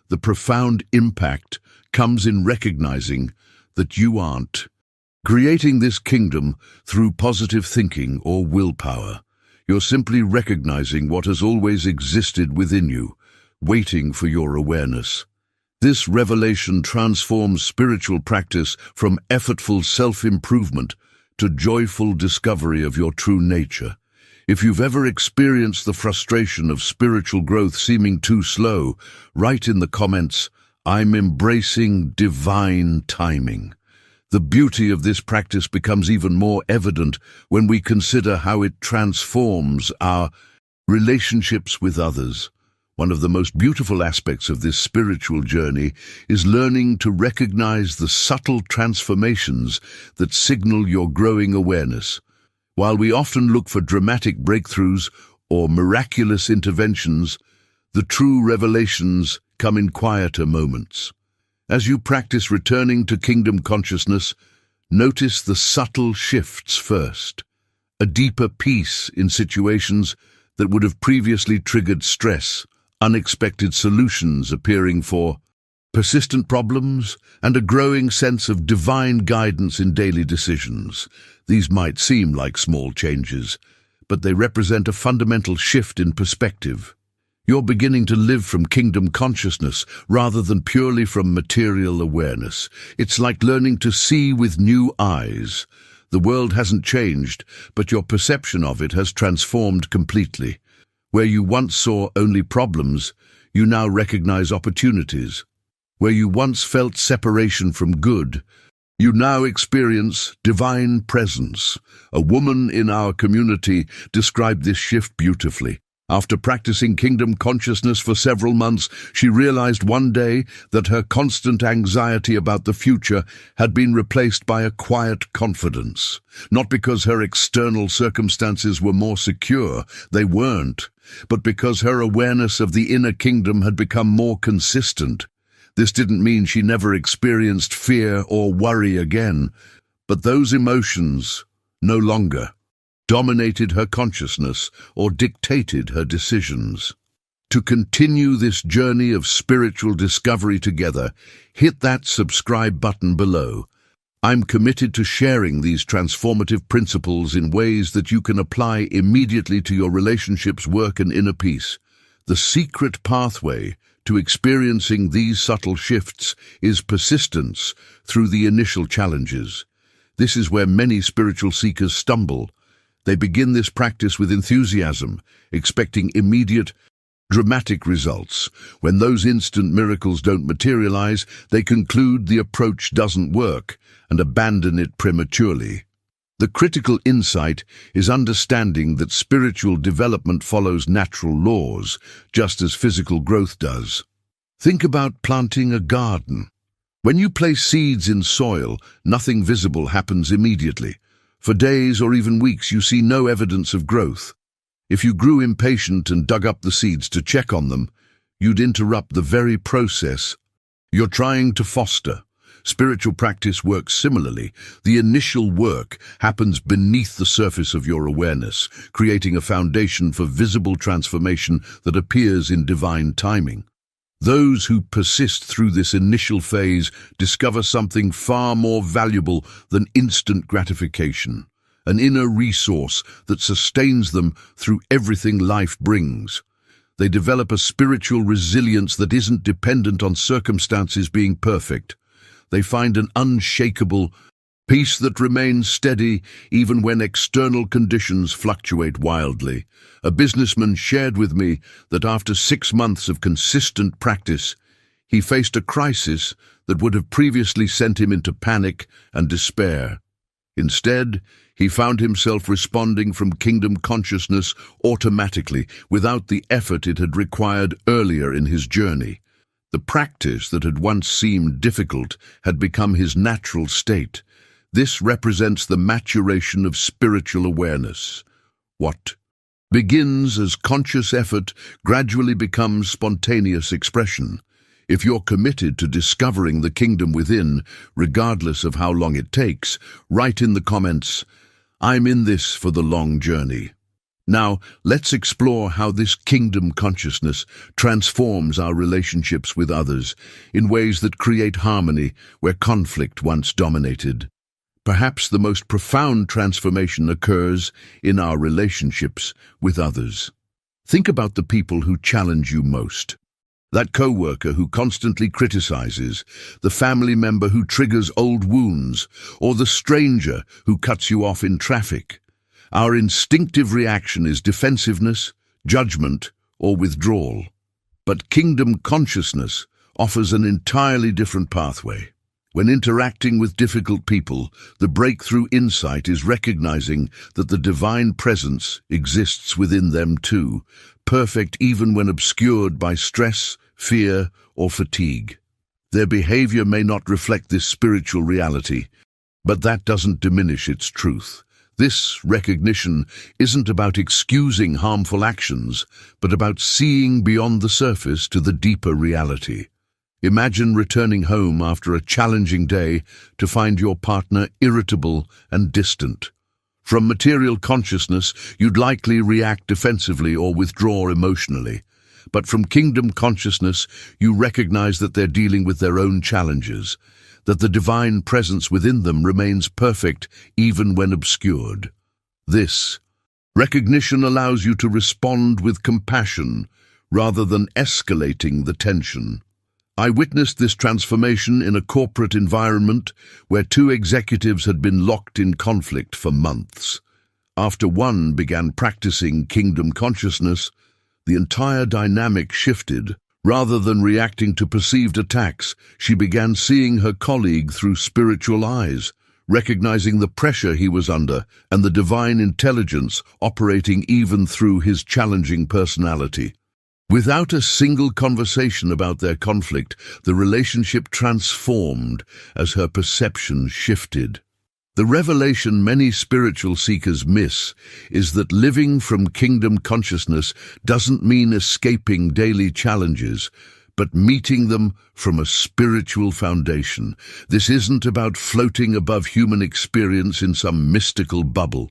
The profound impact comes in recognizing that you aren't creating this kingdom through positive thinking or willpower. You're simply recognizing what has always existed within you, waiting for your awareness. This revelation transforms spiritual practice from effortful self-improvement to joyful discovery of your true nature. If you've ever experienced the frustration of spiritual growth seeming too slow, write in the comments, "I'm embracing divine timing." The beauty of this practice becomes even more evident when we consider how it transforms our relationships with others. One of the most beautiful aspects of this spiritual journey is learning to recognize the subtle transformations that signal your growing awareness. While we often look for dramatic breakthroughs or miraculous interventions, the true revelations come in quieter moments. As you practice returning to kingdom consciousness, notice the subtle shifts first. A deeper peace in situations that would have previously triggered stress, unexpected solutions appearing for persistent problems, and a growing sense of divine guidance in daily decisions. These might seem like small changes, but they represent a fundamental shift in perspective. You're beginning to live from kingdom consciousness rather than purely from material awareness. It's like learning to see with new eyes. The world hasn't changed, but your perception of it has transformed completely. Where you once saw only problems, you now recognize opportunities. Where you once felt separation from good, you now experience divine presence. A woman in our community described this shift beautifully. After practicing kingdom consciousness for several months, she realized one day that her constant anxiety about the future had been replaced by a quiet confidence. Not because her external circumstances were more secure, they weren't, but because her awareness of the inner kingdom had become more consistent. This didn't mean she never experienced fear or worry again, but those emotions no longer dominated her consciousness or dictated her decisions. To continue this journey of spiritual discovery together, hit that subscribe button below. I'm committed to sharing these transformative principles in ways that you can apply immediately to your relationships, work, and inner peace. The secret pathway to experiencing these subtle shifts is persistence through the initial challenges. This is where many spiritual seekers stumble. They begin this practice with enthusiasm, expecting immediate, dramatic results. When those instant miracles don't materialize, they conclude the approach doesn't work and abandon it prematurely. The critical insight is understanding that spiritual development follows natural laws, just as physical growth does. Think about planting a garden. When you place seeds in soil, nothing visible happens immediately. For days or even weeks, you see no evidence of growth. If you grew impatient and dug up the seeds to check on them, you'd interrupt the very process you're trying to foster. Spiritual practice works similarly. The initial work happens beneath the surface of your awareness, creating a foundation for visible transformation that appears in divine timing. Those who persist through this initial phase discover something far more valuable than instant gratification, an inner resource that sustains them through everything life brings. They develop a spiritual resilience that isn't dependent on circumstances being perfect. They find an unshakable peace that remains steady even when external conditions fluctuate wildly. A businessman shared with me that after 6 months of consistent practice, he faced a crisis that would have previously sent him into panic and despair. Instead, he found himself responding from kingdom consciousness automatically, without the effort it had required earlier in his journey. The practice that had once seemed difficult had become his natural state. This represents the maturation of spiritual awareness. What begins as conscious effort gradually becomes spontaneous expression. If you're committed to discovering the kingdom within, regardless of how long it takes, write in the comments, "I'm in this for the long journey." Now, let's explore how this kingdom consciousness transforms our relationships with others in ways that create harmony where conflict once dominated. Perhaps the most profound transformation occurs in our relationships with others. Think about the people who challenge you most. That coworker who constantly criticizes, the family member who triggers old wounds, or the stranger who cuts you off in traffic. Our instinctive reaction is defensiveness, judgment, or withdrawal. But kingdom consciousness offers an entirely different pathway. When interacting with difficult people, the breakthrough insight is recognizing that the divine presence exists within them too, perfect even when obscured by stress, fear, or fatigue. Their behavior may not reflect this spiritual reality, but that doesn't diminish its truth. This recognition isn't about excusing harmful actions, but about seeing beyond the surface to the deeper reality. Imagine returning home after a challenging day to find your partner irritable and distant. From material consciousness, you'd likely react defensively or withdraw emotionally. But from kingdom consciousness, you recognize that they're dealing with their own challenges, that the divine presence within them remains perfect even when obscured. This recognition allows you to respond with compassion rather than escalating the tension. I witnessed this transformation in a corporate environment where two executives had been locked in conflict for months. After one began practicing kingdom consciousness, the entire dynamic shifted. Rather than reacting to perceived attacks, she began seeing her colleague through spiritual eyes, recognizing the pressure he was under and the divine intelligence operating even through his challenging personality. Without a single conversation about their conflict, the relationship transformed as her perception shifted. The revelation many spiritual seekers miss is that living from kingdom consciousness doesn't mean escaping daily challenges, but meeting them from a spiritual foundation. This isn't about floating above human experience in some mystical bubble.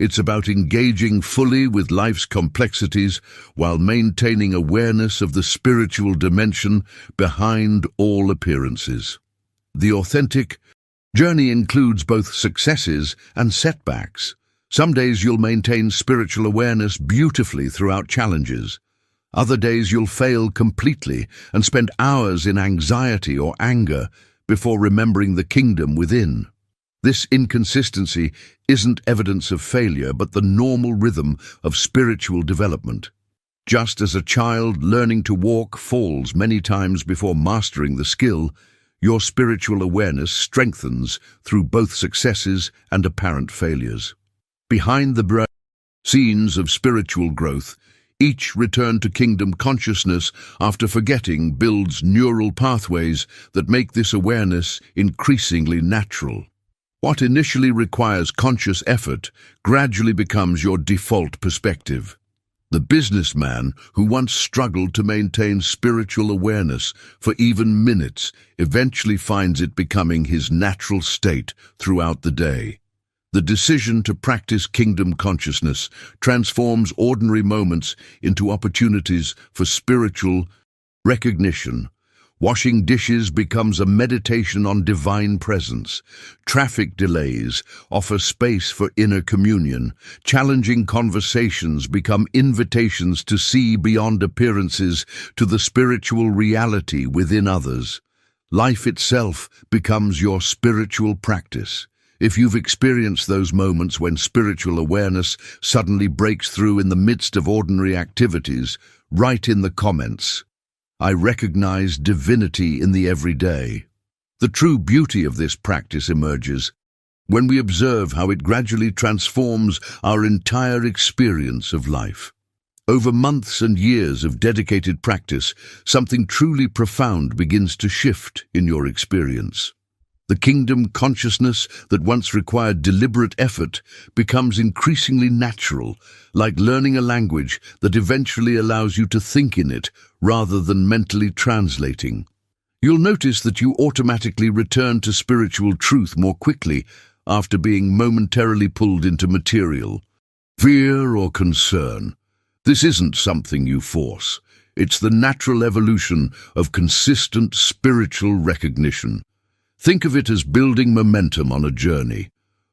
It's about engaging fully with life's complexities while maintaining awareness of the spiritual dimension behind all appearances. The authentic journey includes both successes and setbacks. Some days you'll maintain spiritual awareness beautifully throughout challenges. Other days you'll fail completely and spend hours in anxiety or anger before remembering the kingdom within. This inconsistency isn't evidence of failure, but the normal rhythm of spiritual development. Just as a child learning to walk falls many times before mastering the skill, your spiritual awareness strengthens through both successes and apparent failures. Behind the scenes of spiritual growth, each return to kingdom consciousness after forgetting builds neural pathways that make this awareness increasingly natural. What initially requires conscious effort gradually becomes your default perspective. The businessman who once struggled to maintain spiritual awareness for even minutes eventually finds it becoming his natural state throughout the day. The decision to practice kingdom consciousness transforms ordinary moments into opportunities for spiritual recognition. Washing dishes becomes a meditation on divine presence. Traffic delays offer space for inner communion. Challenging conversations become invitations to see beyond appearances to the spiritual reality within others. Life itself becomes your spiritual practice. If you've experienced those moments when spiritual awareness suddenly breaks through in the midst of ordinary activities, write in the comments, "I recognize divinity in the everyday." The true beauty of this practice emerges when we observe how it gradually transforms our entire experience of life. Over months and years of dedicated practice, something truly profound begins to shift in your experience. The kingdom consciousness that once required deliberate effort becomes increasingly natural, like learning a language that eventually allows you to think in it rather than mentally translating. You'll notice that you automatically return to spiritual truth more quickly after being momentarily pulled into material. fear or concern. This isn't something you force. It's the natural evolution of consistent spiritual recognition. Think of it as building momentum on a journey.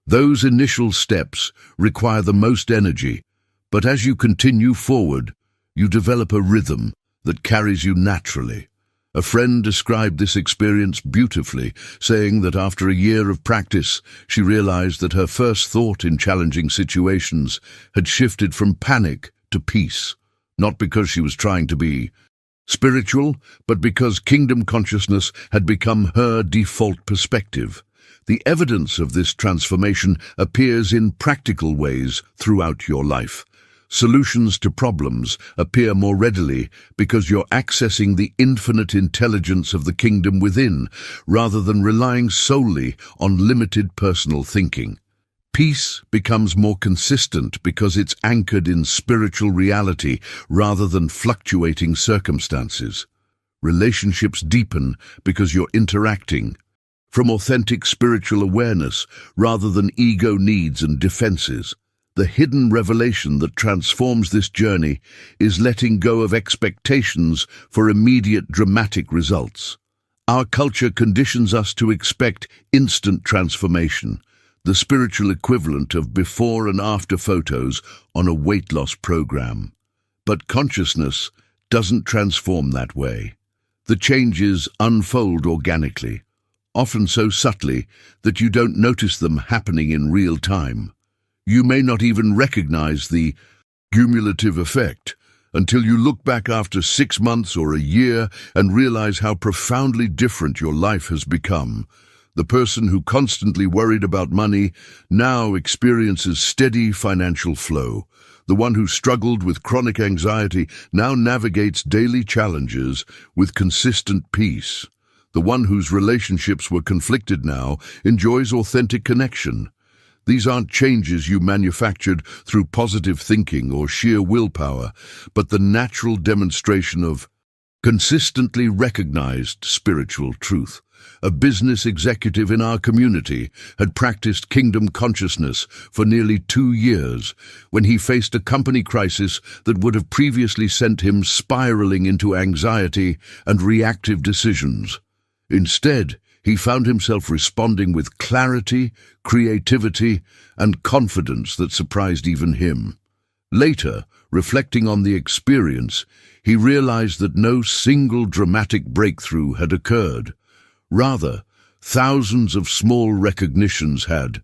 Those initial steps require the most energy, but as you continue forward, you develop a rhythm that carries you naturally. A friend described this experience beautifully, saying that after a year of practice, she realized that her first thought in challenging situations had shifted from panic to peace, not because she was trying to be spiritual, but because kingdom consciousness had become her default perspective. The evidence of this transformation appears in practical ways throughout your life. Solutions to problems appear more readily because you're accessing the infinite intelligence of the kingdom within, rather than relying solely on limited personal thinking. Peace becomes more consistent because it's anchored in spiritual reality rather than fluctuating circumstances. Relationships deepen because you're interacting from authentic spiritual awareness rather than ego needs and defenses. The hidden revelation that transforms this journey is letting go of expectations for immediate dramatic results. Our culture conditions us to expect instant transformation, the spiritual equivalent of before and after photos on a weight loss program. But consciousness doesn't transform that way. The changes unfold organically, often so subtly that you don't notice them happening in real time. You may not even recognize the cumulative effect until you look back after 6 months or a year and realize how profoundly different your life has become. The person who constantly worried about money now experiences steady financial flow. The one who struggled with chronic anxiety now navigates daily challenges with consistent peace. The one whose relationships were conflicted now enjoys authentic connection. These aren't changes you manufactured through positive thinking or sheer willpower, but the natural demonstration of consistently recognized spiritual truth. A business executive in our community had practiced kingdom consciousness for nearly 2 years when he faced a company crisis that would have previously sent him spiraling into anxiety and reactive decisions. Instead, he found himself responding with clarity, creativity, and confidence that surprised even him. Later, reflecting on the experience, he realized that no single dramatic breakthrough had occurred. Rather, thousands of small recognitions had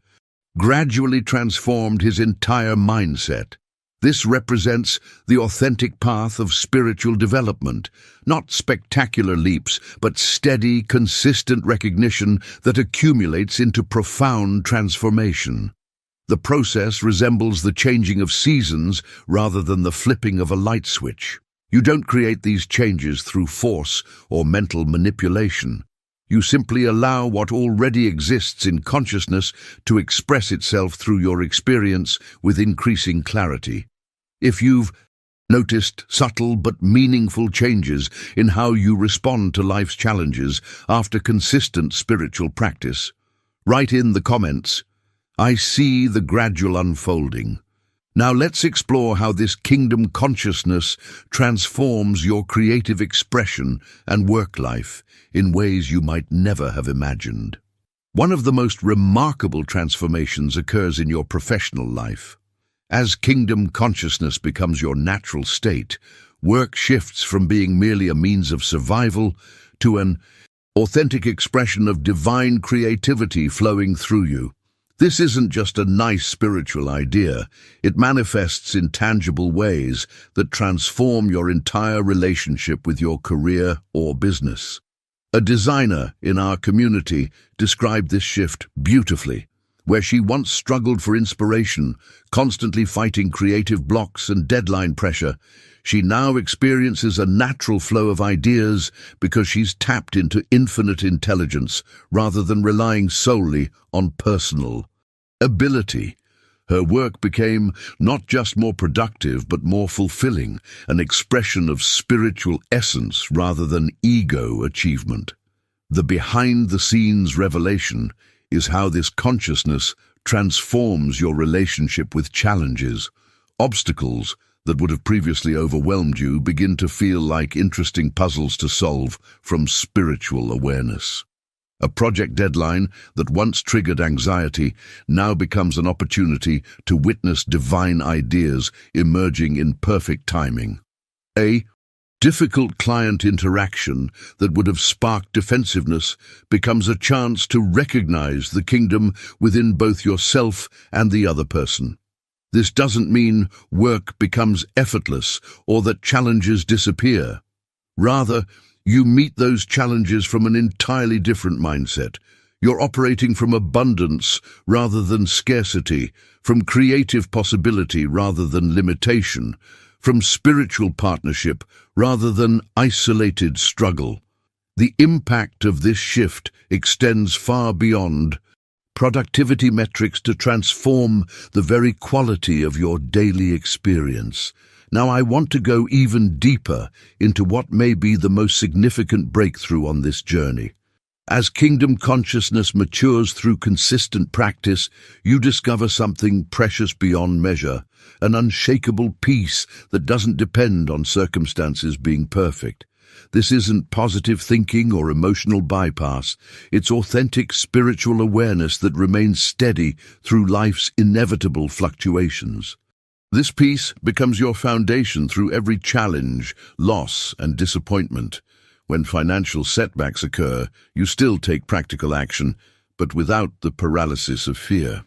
gradually transformed his entire mindset. This represents the authentic path of spiritual development, not spectacular leaps, but steady, consistent recognition that accumulates into profound transformation. The process resembles the changing of seasons rather than the flipping of a light switch. You don't create these changes through force or mental manipulation. You simply allow what already exists in consciousness to express itself through your experience with increasing clarity. If you've noticed subtle but meaningful changes in how you respond to life's challenges after consistent spiritual practice, write in the comments, "I see the gradual unfolding." Now let's explore how this kingdom consciousness transforms your creative expression and work life in ways you might never have imagined. One of the most remarkable transformations occurs in your professional life. As kingdom consciousness becomes your natural state, work shifts from being merely a means of survival to an authentic expression of divine creativity flowing through you. This isn't just a nice spiritual idea. It manifests in tangible ways that transform your entire relationship with your career or business. A designer in our community described this shift beautifully. Where she once struggled for inspiration, constantly fighting creative blocks and deadline pressure, she now experiences a natural flow of ideas because she's tapped into infinite intelligence rather than relying solely on personal ability. Her work became not just more productive but more fulfilling, an expression of spiritual essence rather than ego achievement. The behind-the-scenes revelation is how this consciousness transforms your relationship with challenges. Obstacles that would have previously overwhelmed you begin to feel like interesting puzzles to solve from spiritual awareness. A project deadline that once triggered anxiety now becomes an opportunity to witness divine ideas emerging in perfect timing. A difficult client interaction that would have sparked defensiveness becomes a chance to recognize the kingdom within both yourself and the other person. This doesn't mean work becomes effortless or that challenges disappear. Rather, you meet those challenges from an entirely different mindset. You're operating from abundance rather than scarcity, from creative possibility rather than limitation, from spiritual partnership rather than isolated struggle. The impact of this shift extends far beyond productivity metrics to transform the very quality of your daily experience. Now, I want to go even deeper into what may be the most significant breakthrough on this journey. As kingdom consciousness matures through consistent practice, you discover something precious beyond measure, an unshakable peace that doesn't depend on circumstances being perfect. This isn't positive thinking or emotional bypass. It's authentic spiritual awareness that remains steady through life's inevitable fluctuations. This peace becomes your foundation through every challenge, loss, and disappointment. When financial setbacks occur, you still take practical action, but without the paralysis of fear.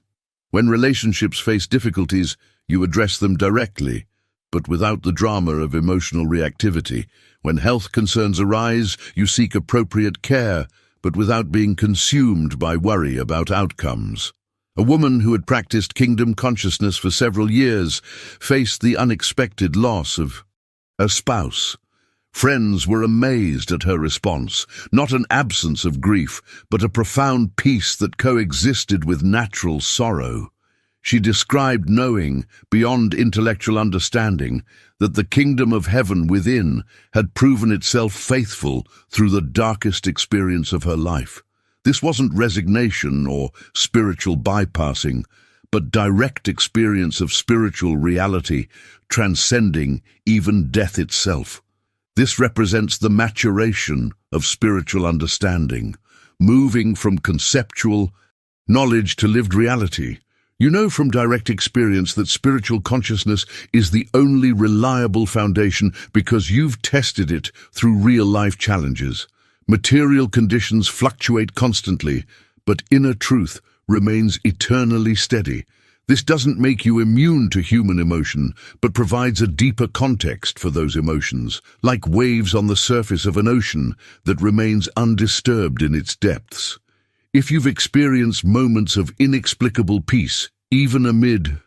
When relationships face difficulties, you address them directly, but without the drama of emotional reactivity. When health concerns arise, you seek appropriate care, but without being consumed by worry about outcomes. A woman who had practiced kingdom consciousness for several years faced the unexpected loss of a spouse. Friends were amazed at her response, not an absence of grief, but a profound peace that coexisted with natural sorrow. She described knowing, beyond intellectual understanding, that the kingdom of heaven within had proven itself faithful through the darkest experience of her life. This wasn't resignation or spiritual bypassing, but direct experience of spiritual reality, transcending even death itself. This represents the maturation of spiritual understanding, moving from conceptual knowledge to lived reality. You know from direct experience that spiritual consciousness is the only reliable foundation because you've tested it through real-life challenges. Material conditions fluctuate constantly, but inner truth remains eternally steady. This doesn't make you immune to human emotion, but provides a deeper context for those emotions, like waves on the surface of an ocean that remains undisturbed in its depths. If you've experienced moments of inexplicable peace, even amid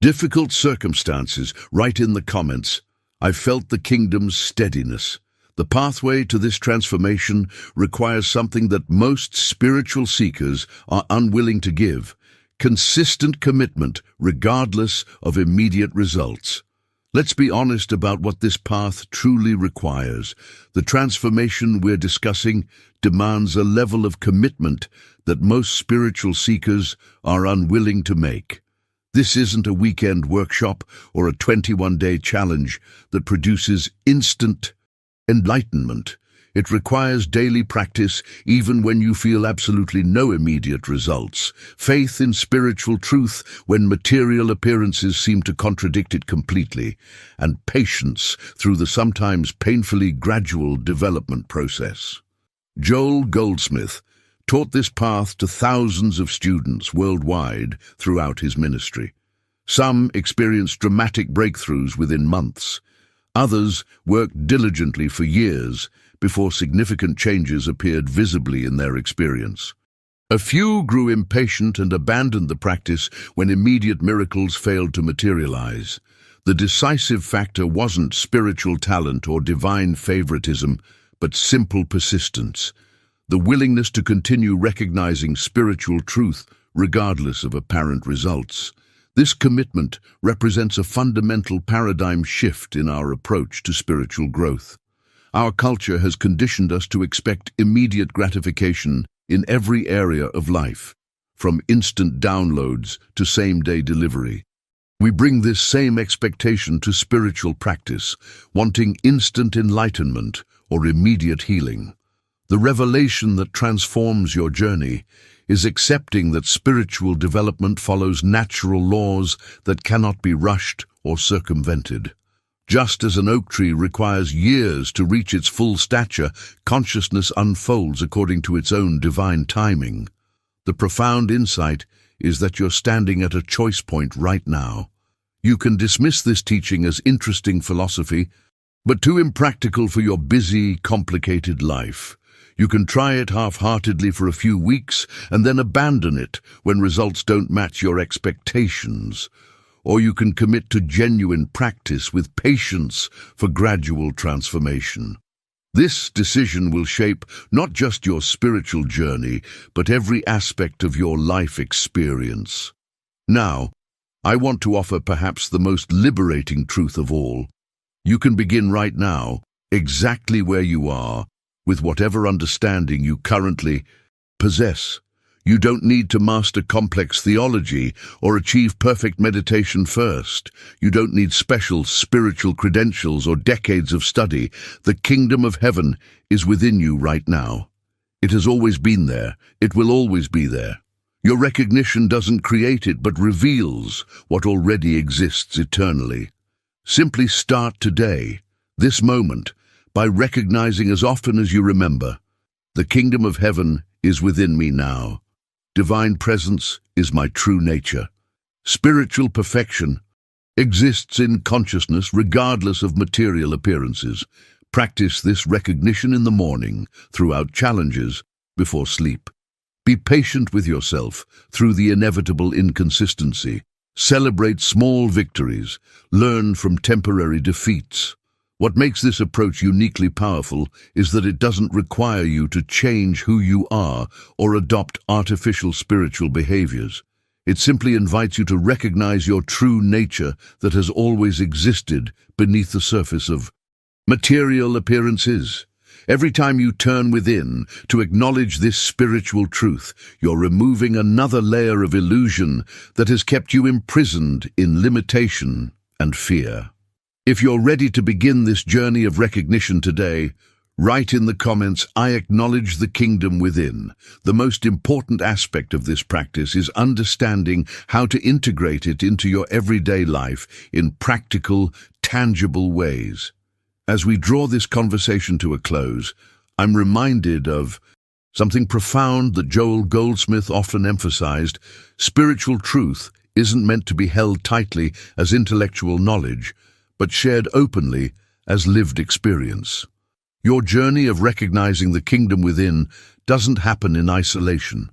difficult circumstances, write in the comments, "I've felt the kingdom's steadiness." The pathway to this transformation requires something that most spiritual seekers are unwilling to give: consistent commitment, regardless of immediate results. Let's be honest about what this path truly requires. The transformation we're discussing demands a level of commitment that most spiritual seekers are unwilling to make. This isn't a weekend workshop or a 21-day challenge that produces instant enlightenment. It requires daily practice even when you feel absolutely no immediate results, faith in spiritual truth when material appearances seem to contradict it completely, and patience through the sometimes painfully gradual development process. Joel Goldsmith taught this path to thousands of students worldwide throughout his ministry. Some experienced dramatic breakthroughs within months. Others worked diligently for years before significant changes appeared visibly in their experience. A few grew impatient and abandoned the practice when immediate miracles failed to materialize. The decisive factor wasn't spiritual talent or divine favoritism, but simple persistence, the willingness to continue recognizing spiritual truth regardless of apparent results. This commitment represents a fundamental paradigm shift in our approach to spiritual growth. Our culture has conditioned us to expect immediate gratification in every area of life, from instant downloads to same-day delivery. We bring this same expectation to spiritual practice, wanting instant enlightenment or immediate healing. The revelation that transforms your journey is accepting that spiritual development follows natural laws that cannot be rushed or circumvented. Just as an oak tree requires years to reach its full stature, consciousness unfolds according to its own divine timing. The profound insight is that you're standing at a choice point right now. You can dismiss this teaching as interesting philosophy, but too impractical for your busy, complicated life. You can try it half-heartedly for a few weeks and then abandon it when results don't match your expectations. Or you can commit to genuine practice with patience for gradual transformation. This decision will shape not just your spiritual journey, but every aspect of your life experience. Now, I want to offer perhaps the most liberating truth of all. You can begin right now, exactly where you are, with whatever understanding you currently possess. You don't need to master complex theology or achieve perfect meditation first. You don't need special spiritual credentials or decades of study. The kingdom of heaven is within you right now. It has always been there. It will always be there. Your recognition doesn't create it, but reveals what already exists eternally. Simply start today, this moment, by recognizing as often as you remember, the kingdom of heaven is within me now. Divine presence is my true nature. Spiritual perfection exists in consciousness regardless of material appearances. Practice this recognition in the morning, throughout challenges, before sleep. Be patient with yourself through the inevitable inconsistency. Celebrate small victories. Learn from temporary defeats. What makes this approach uniquely powerful is that it doesn't require you to change who you are or adopt artificial spiritual behaviors. It simply invites you to recognize your true nature that has always existed beneath the surface of material appearances. Every time you turn within to acknowledge this spiritual truth, you're removing another layer of illusion that has kept you imprisoned in limitation and fear. If you're ready to begin this journey of recognition today, write in the comments, "I acknowledge the kingdom within." The most important aspect of this practice is understanding how to integrate it into your everyday life in practical, tangible ways. As we draw this conversation to a close, I'm reminded of something profound that Joel Goldsmith often emphasized. Spiritual truth isn't meant to be held tightly as intellectual knowledge, but shared openly as lived experience. Your journey of recognizing the kingdom within doesn't happen in isolation.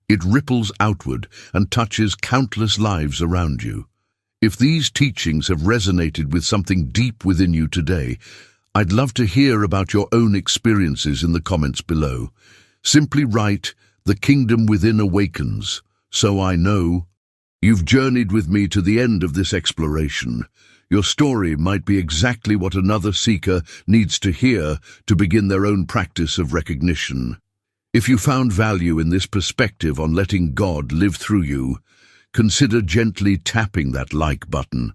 It ripples outward and touches countless lives around you. If these teachings have resonated with something deep within you today, I'd love to hear about your own experiences in the comments below. Simply write, "The kingdom within awakens," so I know you've journeyed with me to the end of this exploration. Your story might be exactly what another seeker needs to hear to begin their own practice of recognition. If you found value in this perspective on letting God live through you, consider gently tapping that like button,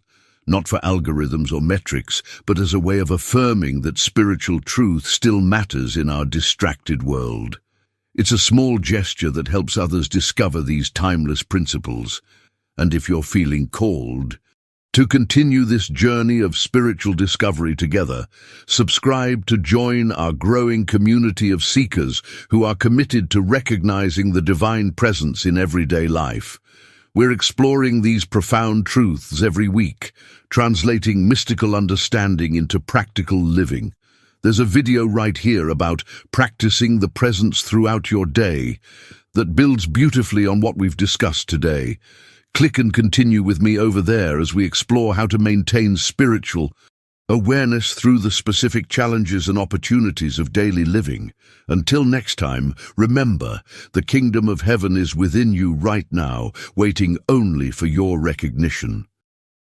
not for algorithms or metrics, but as a way of affirming that spiritual truth still matters in our distracted world. It's a small gesture that helps others discover these timeless principles. And if you're feeling called to continue this journey of spiritual discovery together, subscribe to join our growing community of seekers who are committed to recognizing the divine presence in everyday life. We're exploring these profound truths every week, translating mystical understanding into practical living. There's a video right here about practicing the presence throughout your day that builds beautifully on what we've discussed today. Click and continue with me over there as we explore how to maintain spiritual awareness through the specific challenges and opportunities of daily living. Until next time, remember, the kingdom of heaven is within you right now, waiting only for your recognition.